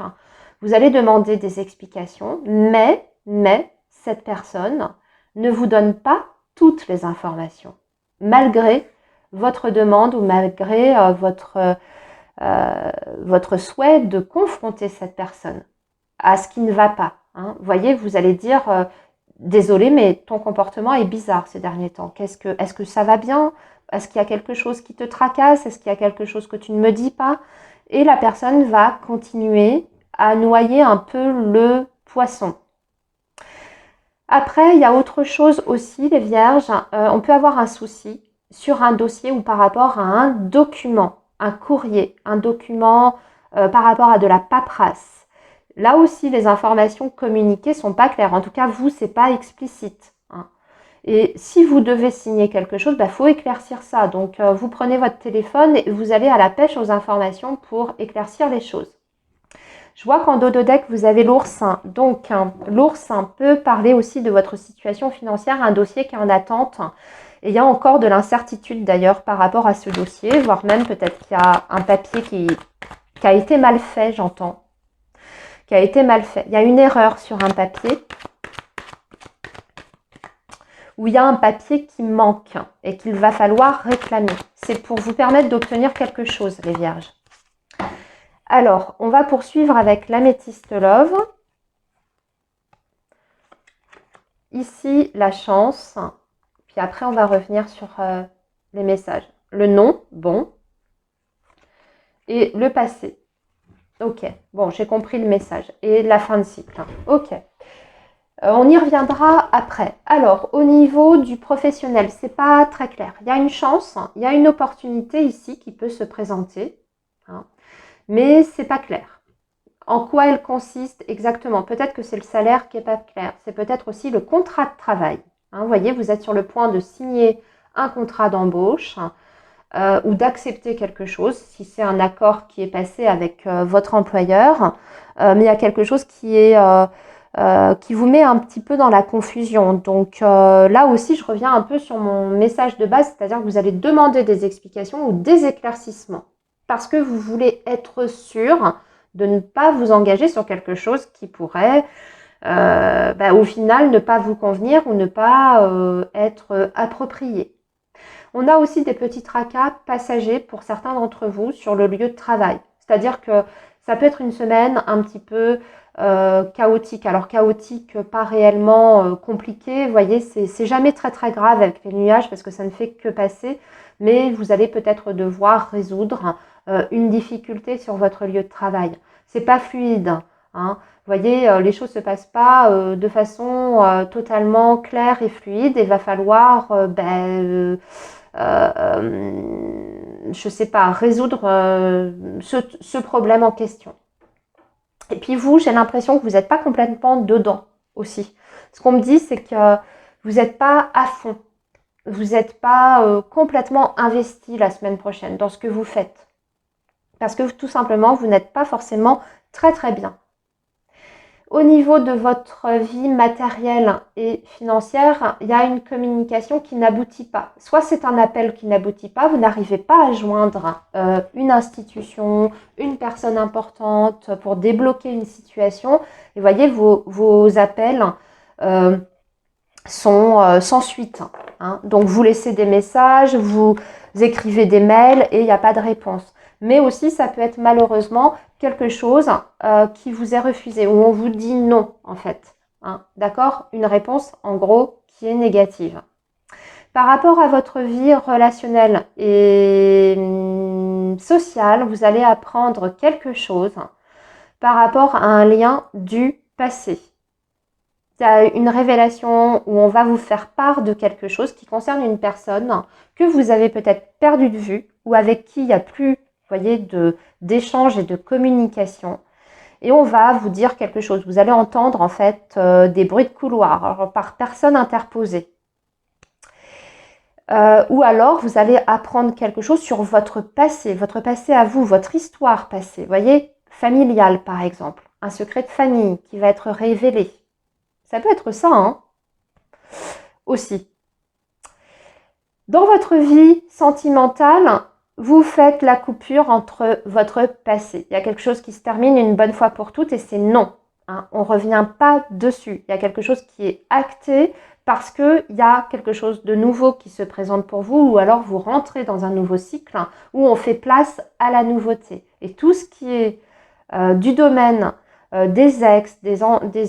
Vous allez demander des explications, mais cette personne ne vous donne pas toutes les informations, malgré votre demande ou malgré votre souhait de confronter cette personne à ce qui ne va pas. Hein. Vous voyez, vous allez dire désolé, mais ton comportement est bizarre ces derniers temps. Est-ce que ça va bien? Est-ce qu'il y a quelque chose qui te tracasse? Est-ce qu'il y a quelque chose que tu ne me dis pas? Et la personne va continuer à noyer un peu le poisson. Après, il y a autre chose aussi, les vierges. On peut avoir un souci sur un dossier ou par rapport à un document, un courrier, un document par rapport à de la paperasse. Là aussi, les informations communiquées sont pas claires. En tout cas, vous, c'est pas explicite. Hein. Et si vous devez signer quelque chose, faut éclaircir ça. Donc, vous prenez votre téléphone et vous allez à la pêche aux informations pour éclaircir les choses. Je vois qu'en dos de deck, vous avez l'oursin. Donc, l'oursin peut parler aussi de votre situation financière, un dossier qui est en attente. Et il y a encore de l'incertitude d'ailleurs par rapport à ce dossier, voire même peut-être qu'il y a un papier qui a été mal fait, j'entends. Qui a été mal fait. Il y a une erreur sur un papier où il y a un papier qui manque et qu'il va falloir réclamer. C'est pour vous permettre d'obtenir quelque chose, les vierges. Alors, on va poursuivre avec l'améthyste love. Ici, la chance. Puis après, on va revenir sur les messages. Le non, bon. Et le passé. Ok, bon, j'ai compris le message. Et la fin de cycle. Ok. On y reviendra après. Alors, au niveau du professionnel, c'est pas très clair. Il y a une chance, il y a une opportunité ici qui peut se présenter. Hein, mais c'est pas clair. En quoi elle consiste exactement? Peut-être que c'est le salaire qui n'est pas clair. C'est peut-être aussi le contrat de travail. Hein, vous voyez, vous êtes sur le point de signer un contrat d'embauche ou d'accepter quelque chose, si c'est un accord qui est passé avec votre employeur. Mais il y a quelque chose qui vous met un petit peu dans la confusion. Donc là aussi, je reviens un peu sur mon message de base, c'est-à-dire que vous allez demander des explications ou des éclaircissements parce que vous voulez être sûr de ne pas vous engager sur quelque chose qui pourrait au final ne pas vous convenir ou ne pas être approprié. On a aussi des petits tracas passagers pour certains d'entre vous sur le lieu de travail. C'est-à-dire que ça peut être une semaine un petit peu chaotique. Alors chaotique, pas réellement compliqué. Vous voyez, c'est jamais très très grave avec les nuages parce que ça ne fait que passer. Mais vous allez peut-être devoir résoudre une difficulté sur votre lieu de travail. C'est pas fluide. Hein. Vous voyez, les choses ne se passent pas de façon totalement claire et fluide. Il va falloir je sais pas, résoudre ce problème en question. Et puis vous, j'ai l'impression que vous n'êtes pas complètement dedans aussi. Ce qu'on me dit, c'est que vous n'êtes pas à fond. Vous n'êtes pas complètement investi la semaine prochaine dans ce que vous faites. Parce que tout simplement, vous n'êtes pas forcément très très bien. Au niveau de votre vie matérielle et financière, il y a une communication qui n'aboutit pas. Soit c'est un appel qui n'aboutit pas, vous n'arrivez pas à joindre une institution, une personne importante pour débloquer une situation. Et voyez, vos appels sont sans suite. Hein. Donc vous laissez des messages, vous écrivez des mails et il n'y a pas de réponse. Mais aussi, ça peut être malheureusement quelque chose qui vous est refusé, où on vous dit non, en fait. Hein, d'accord? Une réponse, en gros, qui est négative. Par rapport à votre vie relationnelle et sociale, vous allez apprendre quelque chose par rapport à un lien du passé. Il y a une révélation où on va vous faire part de quelque chose qui concerne une personne que vous avez peut-être perdu de vue ou avec qui il n'y a plus, voyez, d'échange et de communication. Et on va vous dire quelque chose. Vous allez entendre en fait des bruits de couloir alors, par personne interposée. Ou alors vous allez apprendre quelque chose sur votre passé à vous, votre histoire passée. Vous voyez, familiale par exemple. Un secret de famille qui va être révélé. Ça peut être ça, hein, aussi. Dans votre vie sentimentale, vous faites la coupure entre votre passé. Il y a quelque chose qui se termine une bonne fois pour toutes et c'est non. Hein. On ne revient pas dessus. Il y a quelque chose qui est acté parce qu'il y a quelque chose de nouveau qui se présente pour vous ou alors vous rentrez dans un nouveau cycle où on fait place à la nouveauté. Et tout ce qui est du domaine des ex, des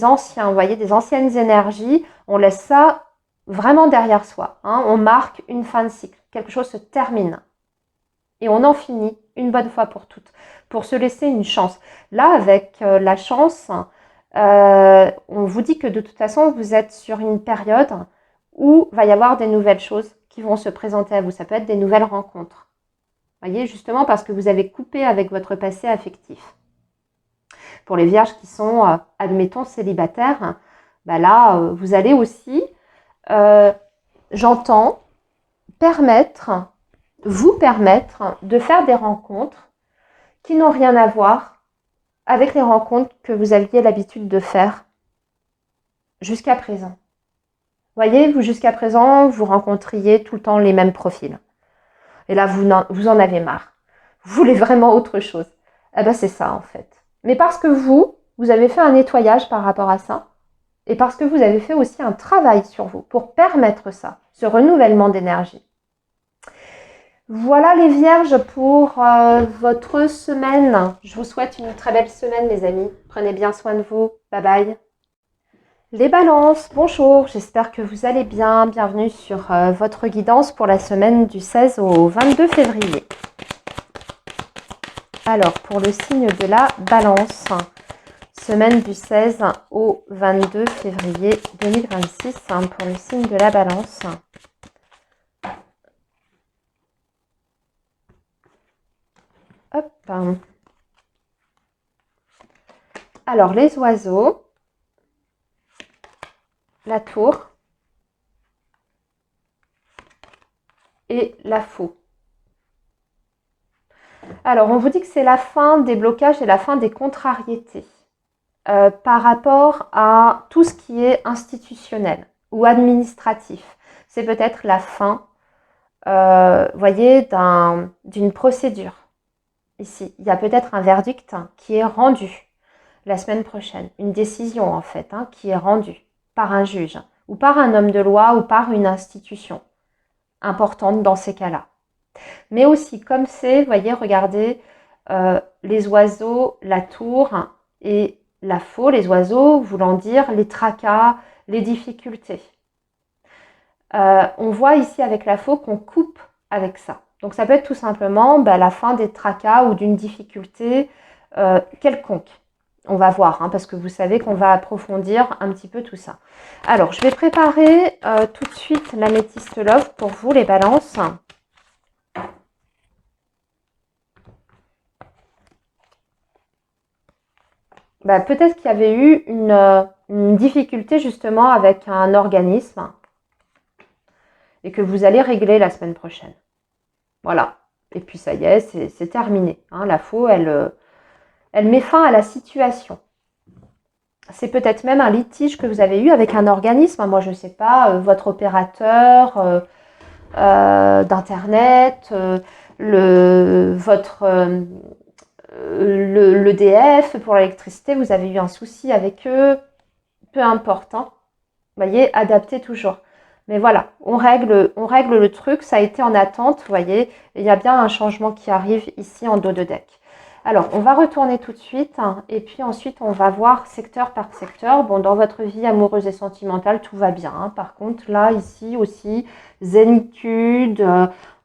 anciens, vous voyez, des anciennes énergies, on laisse ça vraiment derrière soi. Hein. On marque une fin de cycle. Quelque chose se termine. Et on en finit une bonne fois pour toutes, pour se laisser une chance. Là, avec la chance, on vous dit que de toute façon, vous êtes sur une période où il va y avoir des nouvelles choses qui vont se présenter à vous. Ça peut être des nouvelles rencontres. Vous voyez, justement parce que vous avez coupé avec votre passé affectif. Pour les vierges qui sont, admettons, célibataires, bah là, vous allez aussi, j'entends, vous permettre de faire des rencontres qui n'ont rien à voir avec les rencontres que vous aviez l'habitude de faire jusqu'à présent. Voyez, vous jusqu'à présent, vous rencontriez tout le temps les mêmes profils. Et là, vous en avez marre. Vous voulez vraiment autre chose. Eh ben, c'est ça, en fait. Mais parce que vous avez fait un nettoyage par rapport à ça, et parce que vous avez fait aussi un travail sur vous pour permettre ça, ce renouvellement d'énergie. Voilà les vierges pour votre semaine. Je vous souhaite une très belle semaine les amis. Prenez bien soin de vous. Bye bye. Les balances, bonjour. J'espère que vous allez bien. Bienvenue sur votre guidance pour la semaine du 16 au 22 février. Alors pour le signe de la balance, semaine du 16 au 22 février 2026 pour le signe de la balance. Hop. Alors, les oiseaux, la tour et la faux. Alors, on vous dit que c'est la fin des blocages et la fin des contrariétés par rapport à tout ce qui est institutionnel ou administratif. C'est peut-être la fin, voyez, d'une procédure. Ici, il y a peut-être un verdict qui est rendu la semaine prochaine, une décision en fait, qui est rendue par un juge ou par un homme de loi ou par une institution importante dans ces cas-là. Mais aussi, comme c'est, vous voyez, regardez, les oiseaux, la tour et la faux, les oiseaux voulant dire les tracas, les difficultés. On voit ici avec la faux qu'on coupe avec ça. Donc ça peut être tout simplement la fin des tracas ou d'une difficulté quelconque. On va voir, parce que vous savez qu'on va approfondir un petit peu tout ça. Alors, je vais préparer tout de suite l'améthyste love pour vous, les balances. Peut-être qu'il y avait eu une difficulté justement avec un organisme et que vous allez régler la semaine prochaine. Voilà. Et puis ça y est, c'est terminé. La faux, elle met fin à la situation. C'est peut-être même un litige que vous avez eu avec un organisme. Moi, je ne sais pas, votre opérateur d'Internet, l'EDF pour l'électricité, vous avez eu un souci avec eux. Peu importe. Vous voyez, adaptez toujours. Mais voilà, on règle le truc. Ça a été en attente, vous voyez. Il y a bien un changement qui arrive ici en dos de deck. Alors, on va retourner tout de suite et puis ensuite, on va voir secteur par secteur. Bon, dans votre vie amoureuse et sentimentale, tout va bien. Par contre, là, ici aussi, zénitude,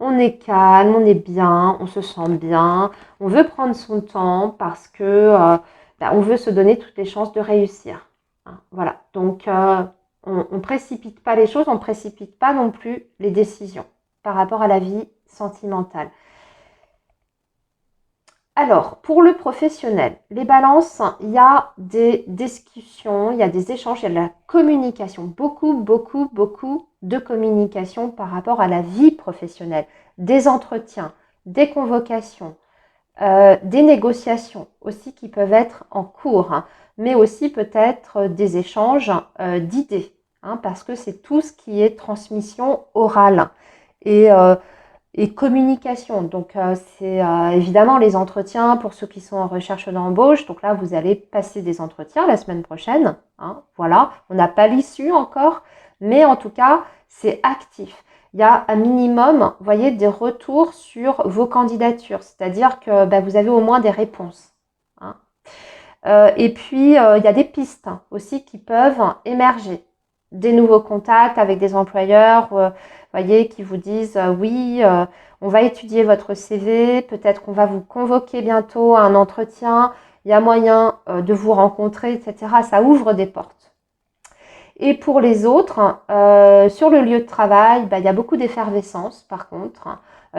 on est calme, on est bien, on se sent bien. On veut prendre son temps parce que on veut se donner toutes les chances de réussir. Voilà, donc on ne précipite pas les choses, on ne précipite pas non plus les décisions par rapport à la vie sentimentale. Alors, pour le professionnel, les balances, il y a des discussions, il y a des échanges, il y a de la communication. Beaucoup, beaucoup, beaucoup de communication par rapport à la vie professionnelle. Des entretiens, des convocations, des négociations aussi qui peuvent être en cours, mais aussi peut-être des échanges d'idées, parce que c'est tout ce qui est transmission orale. Et et communication. Donc, c'est évidemment les entretiens pour ceux qui sont en recherche d'embauche. Donc là, vous allez passer des entretiens la semaine prochaine. Hein, voilà, on n'a pas l'issue encore, mais en tout cas, c'est actif. Il y a un minimum, vous voyez, des retours sur vos candidatures. C'est-à-dire que vous avez au moins des réponses. Hein. Et puis, il y a des pistes aussi qui peuvent émerger. Des nouveaux contacts avec des employeurs, voyez, qui vous disent oui, on va étudier votre CV, peut-être qu'on va vous convoquer bientôt à un entretien, il y a moyen de vous rencontrer, etc. Ça ouvre des portes. Et pour les autres, sur le lieu de travail, il y a beaucoup d'effervescence par contre.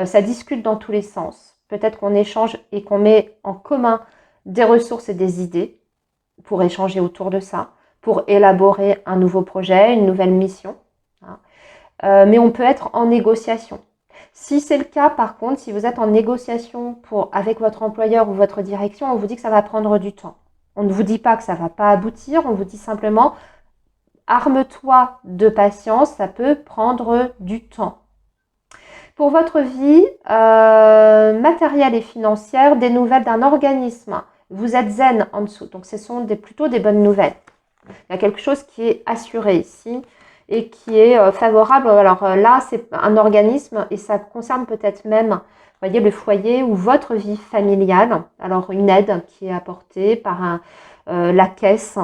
Ça discute dans tous les sens. Peut-être qu'on échange et qu'on met en commun des ressources et des idées pour échanger autour de ça, pour élaborer un nouveau projet, une nouvelle mission. Mais on peut être en négociation. Si c'est le cas, par contre, si vous êtes en négociation avec votre employeur ou votre direction, on vous dit que ça va prendre du temps. On ne vous dit pas que ça ne va pas aboutir, on vous dit simplement arme-toi de patience, ça peut prendre du temps. Pour votre vie matérielle et financière, des nouvelles d'un organisme. Vous êtes zen en dessous, donc ce sont plutôt des bonnes nouvelles. Il y a quelque chose qui est assuré ici et qui est favorable. Alors là, c'est un organisme et ça concerne peut-être même, voyez, le foyer ou votre vie familiale. Alors une aide qui est apportée par la caisse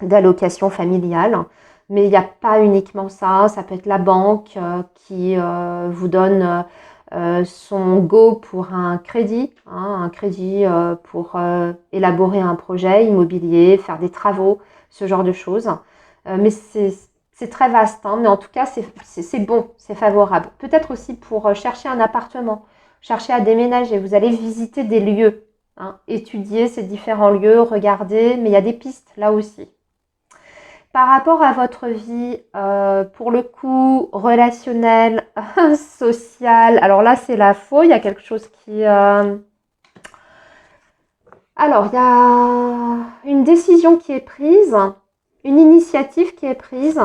d'allocation familiale. Mais il n'y a pas uniquement ça. Ça peut être la banque qui vous donne son go pour un crédit, un crédit pour élaborer un projet immobilier, faire des travaux, ce genre de choses. Mais c'est très vaste, mais en tout cas, c'est bon, c'est favorable. Peut-être aussi pour chercher un appartement, chercher à déménager. Vous allez visiter des lieux, étudier ces différents lieux, regarder, mais il y a des pistes là aussi. Par rapport à votre vie, pour le coup, relationnelle, sociale, alors là, c'est la faux, il y a quelque chose qui... Alors, il y a une décision qui est prise, une initiative qui est prise.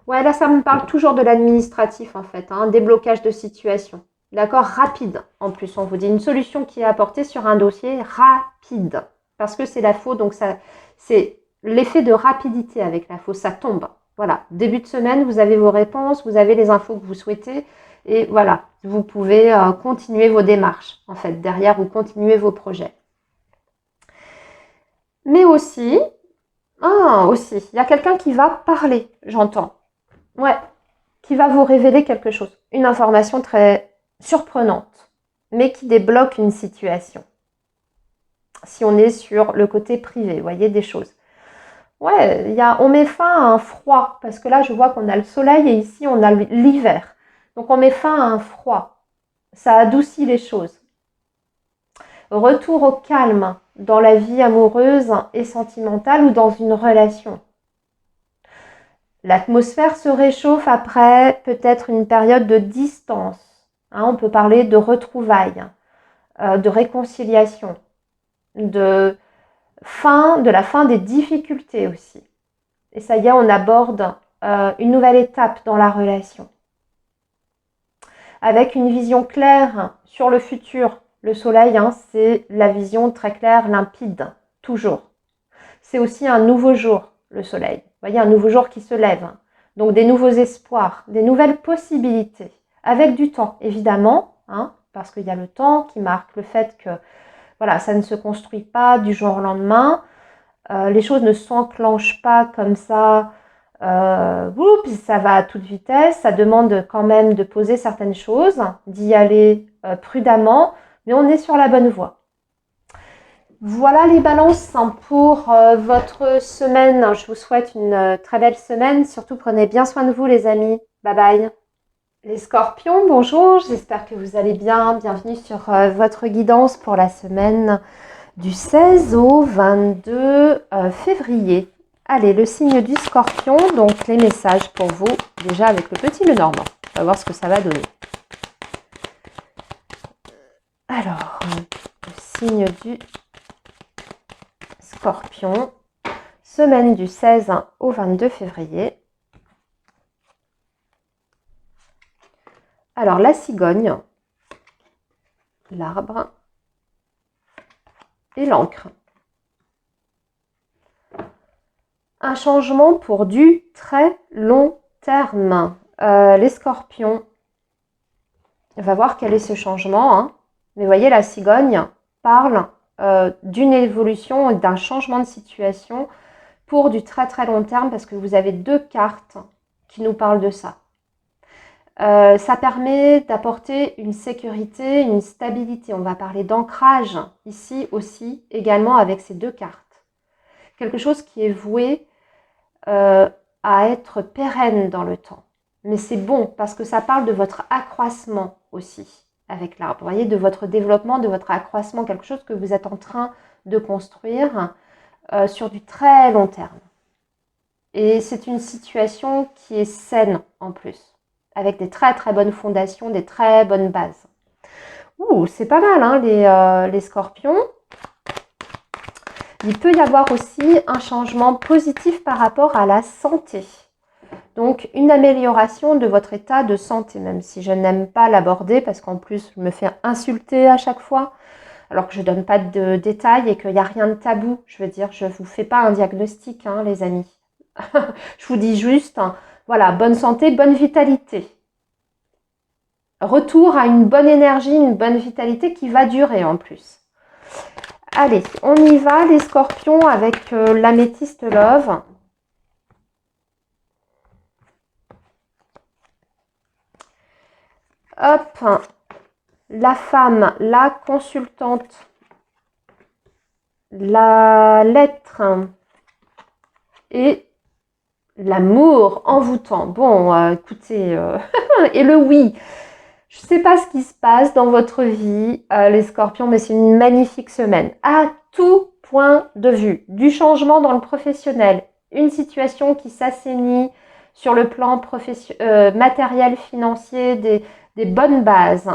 Ouais, là, ça me parle toujours de l'administratif, en fait, un déblocage de situation. D'accord, rapide, en plus, on vous dit une solution qui est apportée sur un dossier rapide. Parce que c'est la faux, donc ça, c'est l'effet de rapidité avec la faux, ça tombe. Voilà, début de semaine, vous avez vos réponses, vous avez les infos que vous souhaitez. Et voilà, vous pouvez continuer vos démarches, en fait, derrière, vous continuez vos projets. Mais aussi, il y a quelqu'un qui va parler, j'entends. Ouais, qui va vous révéler quelque chose, une information très surprenante, mais qui débloque une situation. Si on est sur le côté privé, vous voyez, des choses. Ouais, on met fin à un froid, parce que là, je vois qu'on a le soleil et ici, on a l'hiver. Donc, on met fin à un froid. Ça adoucit les choses. Retour au calme dans la vie amoureuse et sentimentale ou dans une relation. L'atmosphère se réchauffe après peut-être une période de distance. On peut parler de retrouvailles, de réconciliation, de la fin des difficultés aussi. Et ça y est, on aborde une nouvelle étape dans la relation. Avec une vision claire sur le futur. Le soleil, c'est la vision très claire, limpide, toujours. C'est aussi un nouveau jour, le soleil. Vous voyez, un nouveau jour qui se lève. Donc des nouveaux espoirs, des nouvelles possibilités. Avec du temps, évidemment, parce qu'il y a le temps qui marque le fait que voilà, ça ne se construit pas du jour au lendemain. Les choses ne s'enclenchent pas comme ça. Ça va à toute vitesse. Ça demande quand même de poser certaines choses, d'y aller prudemment, mais on est sur la bonne voie. Voilà les balances pour votre semaine. Je vous souhaite une très belle semaine. Surtout, prenez bien soin de vous, les amis. Bye bye. Les scorpions, bonjour. J'espère que vous allez bien. Bienvenue sur votre guidance pour la semaine du 16 au 22 février. Allez, le signe du scorpion. Donc, les messages pour vous, déjà avec le petit le normand. On va voir ce que ça va donner. Alors, le signe du Scorpion, semaine du 16 au 22 février. Alors, la cigogne, l'arbre et l'encre. Un changement pour du très long terme. Les scorpions, on va voir quel est ce changement. Hein. Mais vous voyez, la cigogne parle d'une évolution, d'un changement de situation pour du très très long terme parce que vous avez 2 cartes qui nous parlent de ça. Ça permet d'apporter une sécurité, une stabilité. On va parler d'ancrage ici aussi, également avec ces 2 cartes. Quelque chose qui est voué à être pérenne dans le temps. Mais c'est bon parce que ça parle de votre accroissement aussi avec l'arbre. Vous voyez, de votre développement, de votre accroissement, quelque chose que vous êtes en train de construire sur du très long terme. Et c'est une situation qui est saine en plus, avec des très très bonnes fondations, des très bonnes bases. Ouh, c'est pas mal hein, les scorpions. Il peut y avoir aussi un changement positif par rapport à la santé. Donc, une amélioration de votre état de santé, même si je n'aime pas l'aborder parce qu'en plus, je me fais insulter à chaque fois, alors que je ne donne pas de détails et qu'il n'y a rien de tabou. Je veux dire, je ne vous fais pas un diagnostic, hein, les amis. Je vous dis juste, hein, voilà, bonne santé, bonne vitalité. Retour à une bonne énergie, une bonne vitalité qui va durer en plus. Allez, on y va les scorpions avec l'améthyste love. Hop, la femme, la consultante, la lettre et l'amour envoûtant. Bon, écoutez, et le oui. Je ne sais pas ce qui se passe dans votre vie, les scorpions, mais c'est une magnifique semaine. À tout point de vue. Du changement dans le professionnel, une situation qui s'assainit sur le plan matériel, financier, des bonnes bases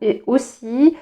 et aussi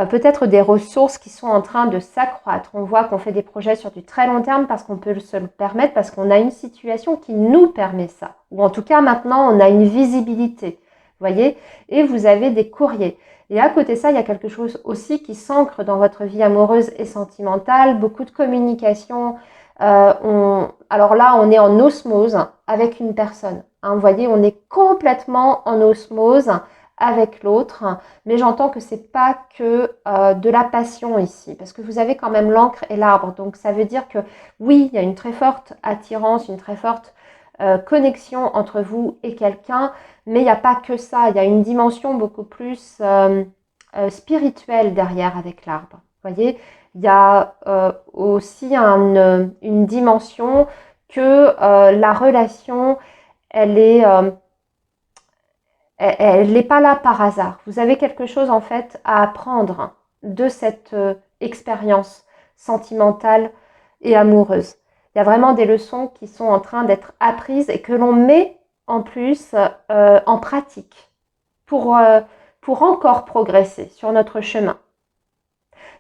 peut-être des ressources qui sont en train de s'accroître. On voit qu'on fait des projets sur du très long terme parce qu'on peut se le permettre, parce qu'on a une situation qui nous permet ça. Ou en tout cas, maintenant, on a une visibilité. Vous voyez, et vous avez des courriers. Et à côté de ça, il y a quelque chose aussi qui s'ancre dans votre vie amoureuse et sentimentale, beaucoup de communication. Alors là, on est en osmose avec une personne. Hein, vous voyez, on est complètement en osmose avec l'autre, mais j'entends que c'est pas que de la passion ici, parce que vous avez quand même l'encre et l'arbre. Donc ça veut dire que oui, il y a une très forte attirance, une très forte connexion entre vous et quelqu'un, mais il n'y a pas que ça, il y a une dimension beaucoup plus spirituelle derrière avec l'arbre. Vous voyez, il y a aussi une dimension que la relation, elle n'est pas là par hasard. Vous avez quelque chose en fait à apprendre de cette expérience sentimentale et amoureuse. Il y a vraiment des leçons qui sont en train d'être apprises et que l'on met en plus en pratique pour encore progresser sur notre chemin.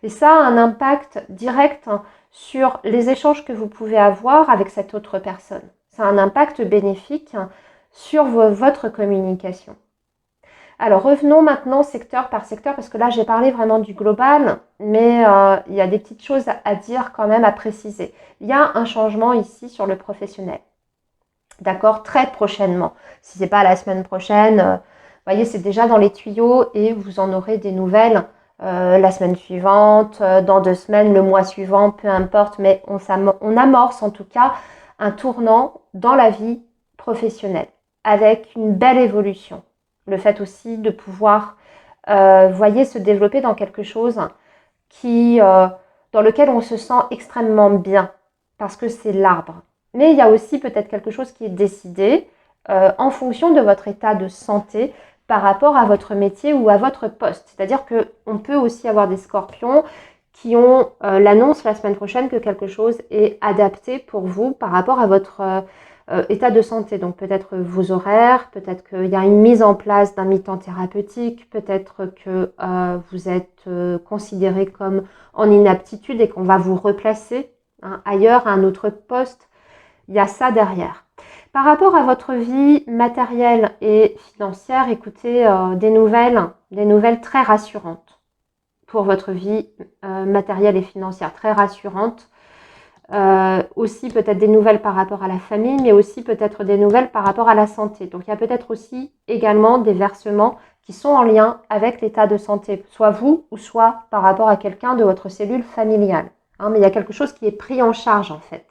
Et ça a un impact direct sur les échanges que vous pouvez avoir avec cette autre personne. Ça a un impact bénéfique sur votre communication. Alors revenons maintenant secteur par secteur parce que là j'ai parlé vraiment du global, mais il y a des petites choses à dire quand même, à préciser. Il y a un changement ici sur le professionnel. D'accord, très prochainement. Si ce n'est pas la semaine prochaine, vous voyez, c'est déjà dans les tuyaux et vous en aurez des nouvelles la semaine suivante, dans 2 semaines, le mois suivant, peu importe, mais on amorce en tout cas un tournant dans la vie professionnelle avec une belle évolution. Le fait aussi de pouvoir, voyez, se développer dans quelque chose dans lequel on se sent extrêmement bien parce que c'est l'arbre. Mais il y a aussi peut-être quelque chose qui est décidé en fonction de votre état de santé par rapport à votre métier ou à votre poste. C'est-à-dire qu'on peut aussi avoir des scorpions qui ont l'annonce la semaine prochaine que quelque chose est adapté pour vous par rapport à votre état de santé. Donc peut-être vos horaires, peut-être qu'il y a une mise en place d'un mi-temps thérapeutique, peut-être que vous êtes considéré comme en inaptitude et qu'on va vous replacer ailleurs à un autre poste. Il y a ça derrière. Par rapport à votre vie matérielle et financière, écoutez, des nouvelles très rassurantes pour votre vie matérielle et financière, très rassurantes. Aussi peut-être des nouvelles par rapport à la famille, mais aussi peut-être des nouvelles par rapport à la santé. Donc il y a peut-être aussi également des versements qui sont en lien avec l'état de santé, soit vous ou soit par rapport à quelqu'un de votre cellule familiale. Mais il y a quelque chose qui est pris en charge en fait.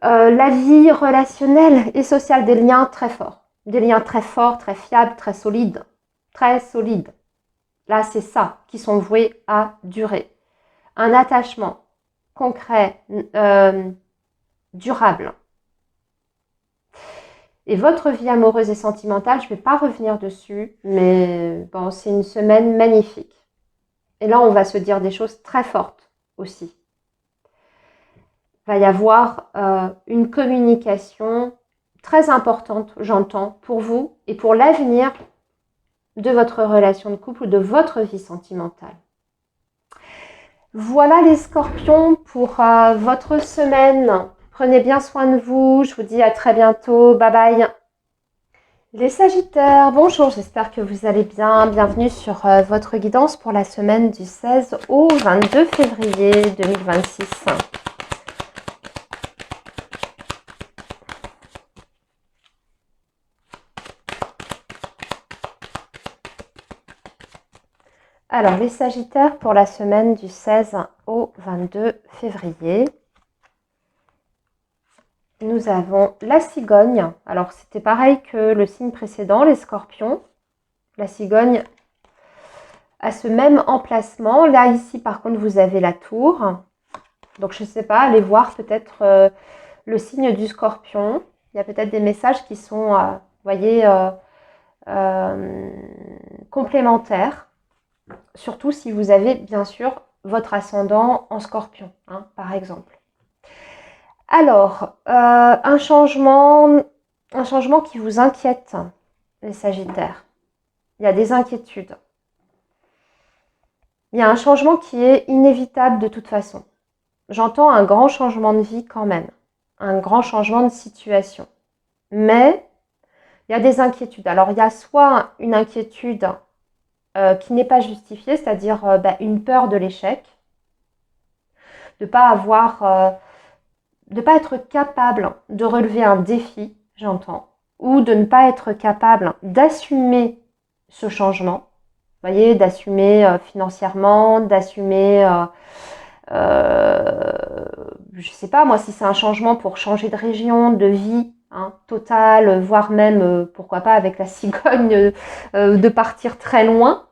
La vie relationnelle et sociale, des liens très forts. Des liens très forts, très fiables, très solides. Très solides. Là, c'est ça qui sont voués à durer. Un attachement concret, durable. Et votre vie amoureuse et sentimentale, je ne vais pas revenir dessus, mais bon, c'est une semaine magnifique. Et là, on va se dire des choses très fortes aussi. Il va y avoir une communication très importante, j'entends, pour vous et pour l'avenir de votre relation de couple ou de votre vie sentimentale. Voilà les scorpions pour votre semaine. Prenez bien soin de vous. Je vous dis à très bientôt. Bye bye. Les sagittaires, bonjour, j'espère que vous allez bien. Bienvenue sur votre guidance pour la semaine du 16 au 22 février 2026. Alors, les sagittaires pour la semaine du 16 au 22 février. Nous avons la cigogne. Alors, c'était pareil que le signe précédent, les scorpions. La cigogne a ce même emplacement. Là, ici, par contre, vous avez la tour. Donc, je ne sais pas, allez voir peut-être le signe du scorpion. Il y a peut-être des messages qui sont, vous voyez, complémentaires. Surtout si vous avez, bien sûr, votre ascendant en scorpion, par exemple. Alors, un changement qui vous inquiète, les sagittaires. Il y a des inquiétudes. Il y a un changement qui est inévitable de toute façon. J'entends un grand changement de vie quand même. Un grand changement de situation. Mais, il y a des inquiétudes. Alors, il y a soit une inquiétude qui n'est pas justifiée, c'est-à-dire une peur de l'échec. De ne pas avoir... de ne pas être capable de relever un défi, j'entends, ou de ne pas être capable d'assumer ce changement. Vous voyez, d'assumer financièrement, d'assumer, je ne sais pas moi, si c'est un changement pour changer de région, de vie totale, voire même, pourquoi pas avec la cigogne, de partir très loin.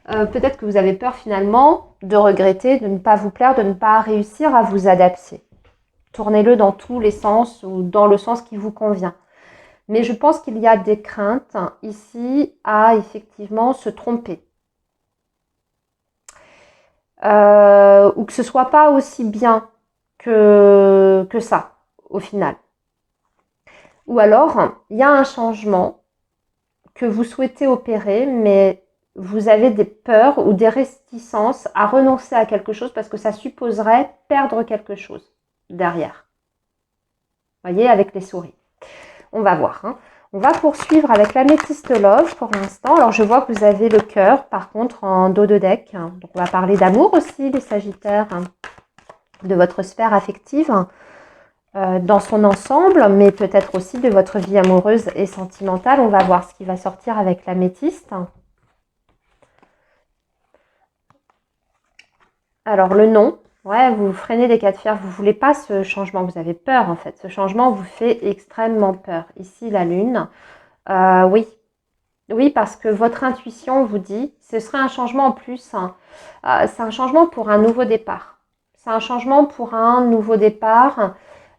Peut-être que vous avez peur finalement de regretter, de ne pas vous plaire, de ne pas réussir à vous adapter. Tournez-le dans tous les sens ou dans le sens qui vous convient. Mais je pense qu'il y a des craintes ici à effectivement se tromper. Ou que ce ne soit pas aussi bien que ça, au final. Ou alors, il y a un changement que vous souhaitez opérer, mais vous avez des peurs ou des réticences à renoncer à quelque chose parce que ça supposerait perdre quelque chose derrière. Vous voyez, avec les souris. On va voir. On va poursuivre avec l'améthyste love pour l'instant. Alors, je vois que vous avez le cœur, par contre, en dos de deck. Donc, on va parler d'amour aussi, les sagittaires, de votre sphère affective dans son ensemble, mais peut-être aussi de votre vie amoureuse et sentimentale. On va voir ce qui va sortir avec l'améthyste. Alors, le non. Ouais, vous freinez des cas de fer, vous ne voulez pas ce changement, vous avez peur en fait. Ce changement vous fait extrêmement peur. Ici, la lune. Oui. Oui, parce que votre intuition vous dit, ce serait un changement en plus. C'est un changement pour un nouveau départ. C'est un changement pour un nouveau départ,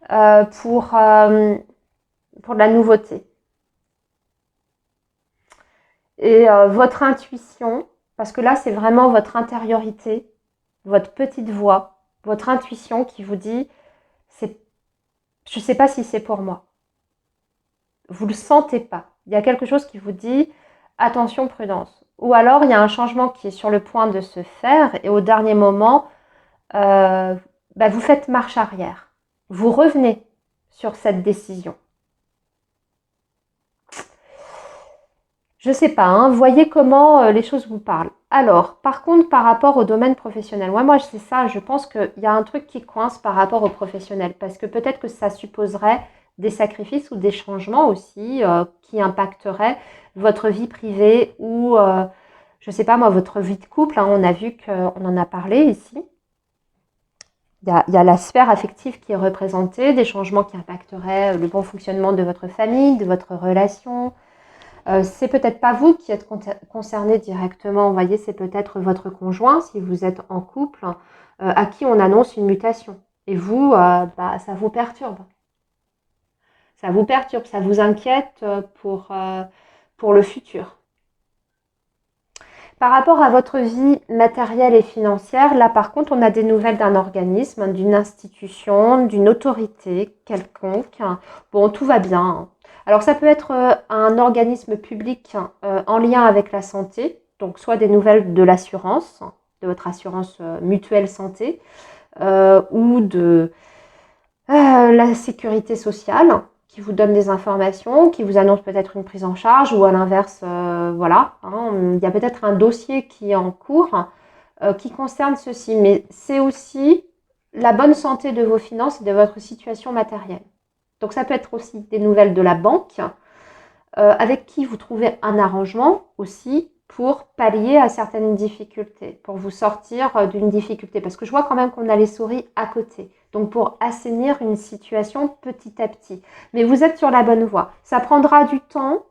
pour de la nouveauté. Et votre intuition, parce que là, c'est vraiment votre intériorité, votre petite voix, votre intuition qui vous dit, je ne sais pas si c'est pour moi. Vous ne le sentez pas. Il y a quelque chose qui vous dit, attention, prudence. Ou alors, il y a un changement qui est sur le point de se faire et au dernier moment, vous faites marche arrière. Vous revenez sur cette décision? Je sais pas, hein, voyez comment les choses vous parlent. Alors, par contre, par rapport au domaine professionnel, moi c'est ça, je pense qu'il y a un truc qui coince par rapport au professionnel, parce que peut-être que ça supposerait des sacrifices ou des changements aussi qui impacteraient votre vie privée ou, je sais pas moi, votre vie de couple, hein, on a vu qu'on en a parlé ici. Il y a la sphère affective qui est représentée, des changements qui impacteraient le bon fonctionnement de votre famille, de votre relation. C'est peut-être pas vous qui êtes concerné directement, vous voyez, c'est peut-être votre conjoint, si vous êtes en couple, à qui on annonce une mutation. Et vous, ça vous perturbe. Ça vous perturbe, ça vous inquiète pour le futur. Par rapport à votre vie matérielle et financière, là par contre, on a des nouvelles d'un organisme, d'une institution, d'une autorité quelconque. Bon, tout va bien. Alors ça peut être un organisme public en lien avec la santé, donc soit des nouvelles de l'assurance, de votre assurance mutuelle santé, ou de la sécurité sociale, qui vous donne des informations, qui vous annonce peut-être une prise en charge, ou à l'inverse, voilà, hein, il y a peut-être un dossier qui est en cours qui concerne ceci, mais c'est aussi la bonne santé de vos finances et de votre situation matérielle. Donc ça peut être aussi des nouvelles de la banque, avec qui vous trouvez un arrangement aussi pour pallier à certaines difficultés, pour vous sortir d'une difficulté. Parce que je vois quand même qu'on a les souris à côté. Donc pour assainir une situation petit à petit. Mais vous êtes sur la bonne voie. Ça prendra du temps.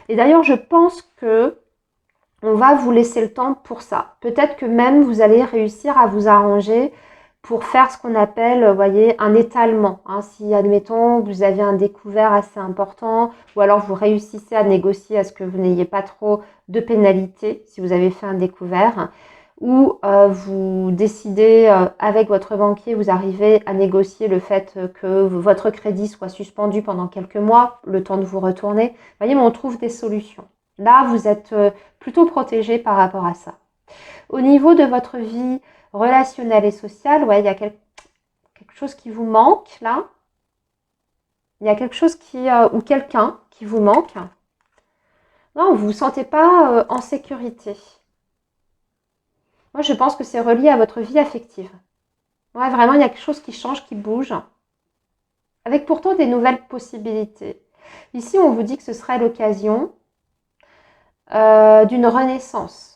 Et d'ailleurs, je pense que on va vous laisser le temps pour ça. Peut-être que même vous allez réussir à vous arranger pour faire ce qu'on appelle, vous voyez, un étalement. Hein. Si, admettons, vous avez un découvert assez important, ou alors vous réussissez à négocier à ce que vous n'ayez pas trop de pénalités, si vous avez fait un découvert, ou vous décidez avec votre banquier, vous arrivez à négocier le fait que votre crédit soit suspendu pendant quelques mois, le temps de vous retourner. Vous voyez, mais on trouve des solutions. Là, vous êtes plutôt protégé par rapport à ça. Au niveau de votre vie relationnelle et sociale, ouais, il y a quelque chose qui vous manque là. Il y a quelque chose ou quelqu'un qui vous manque. Non, vous ne vous sentez pas en sécurité. Moi, je pense que c'est relié à votre vie affective. Ouais, vraiment, il y a quelque chose qui change, qui bouge. Avec pourtant des nouvelles possibilités. Ici, on vous dit que ce serait l'occasion d'une renaissance.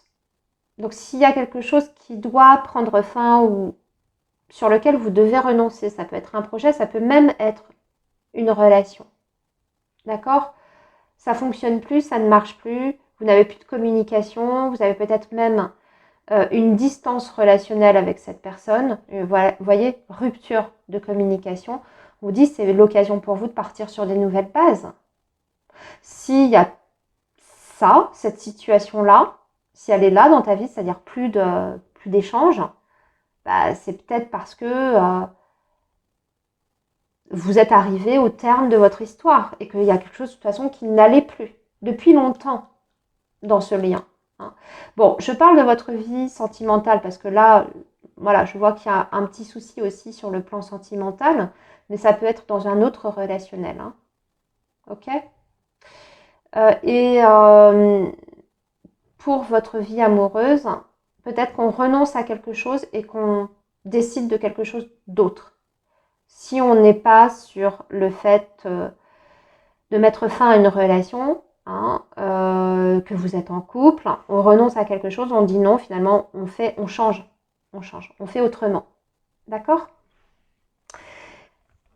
Donc, s'il y a quelque chose qui doit prendre fin ou sur lequel vous devez renoncer, ça peut être un projet, ça peut même être une relation. D'accord? Ça ne fonctionne plus, ça ne marche plus, vous n'avez plus de communication, vous avez peut-être même une distance relationnelle avec cette personne. Voilà, vous voyez, rupture de communication. On vous dit que c'est l'occasion pour vous de partir sur des nouvelles bases. S'il y a ça, cette situation-là, si elle est là dans ta vie, c'est-à-dire plus d'échanges, c'est peut-être parce que vous êtes arrivé au terme de votre histoire et qu'il y a quelque chose de toute façon qui n'allait plus depuis longtemps dans ce lien. Hein. Bon, je parle de votre vie sentimentale parce que là, voilà, je vois qu'il y a un petit souci aussi sur le plan sentimental, mais ça peut être dans un autre relationnel. Hein. Ok ? Pour votre vie amoureuse, peut-être qu'on renonce à quelque chose et qu'on décide de quelque chose d'autre. Si on n'est pas sur le fait de mettre fin à une relation, hein, que vous êtes en couple, on renonce à quelque chose, on dit non, finalement, on change, on fait autrement. D'accord ?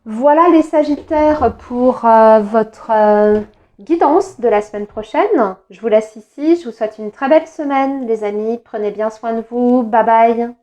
Voilà les Sagittaires pour votre guidance de la semaine prochaine. Je vous laisse ici, je vous souhaite une très belle semaine les amis, prenez bien soin de vous, bye bye.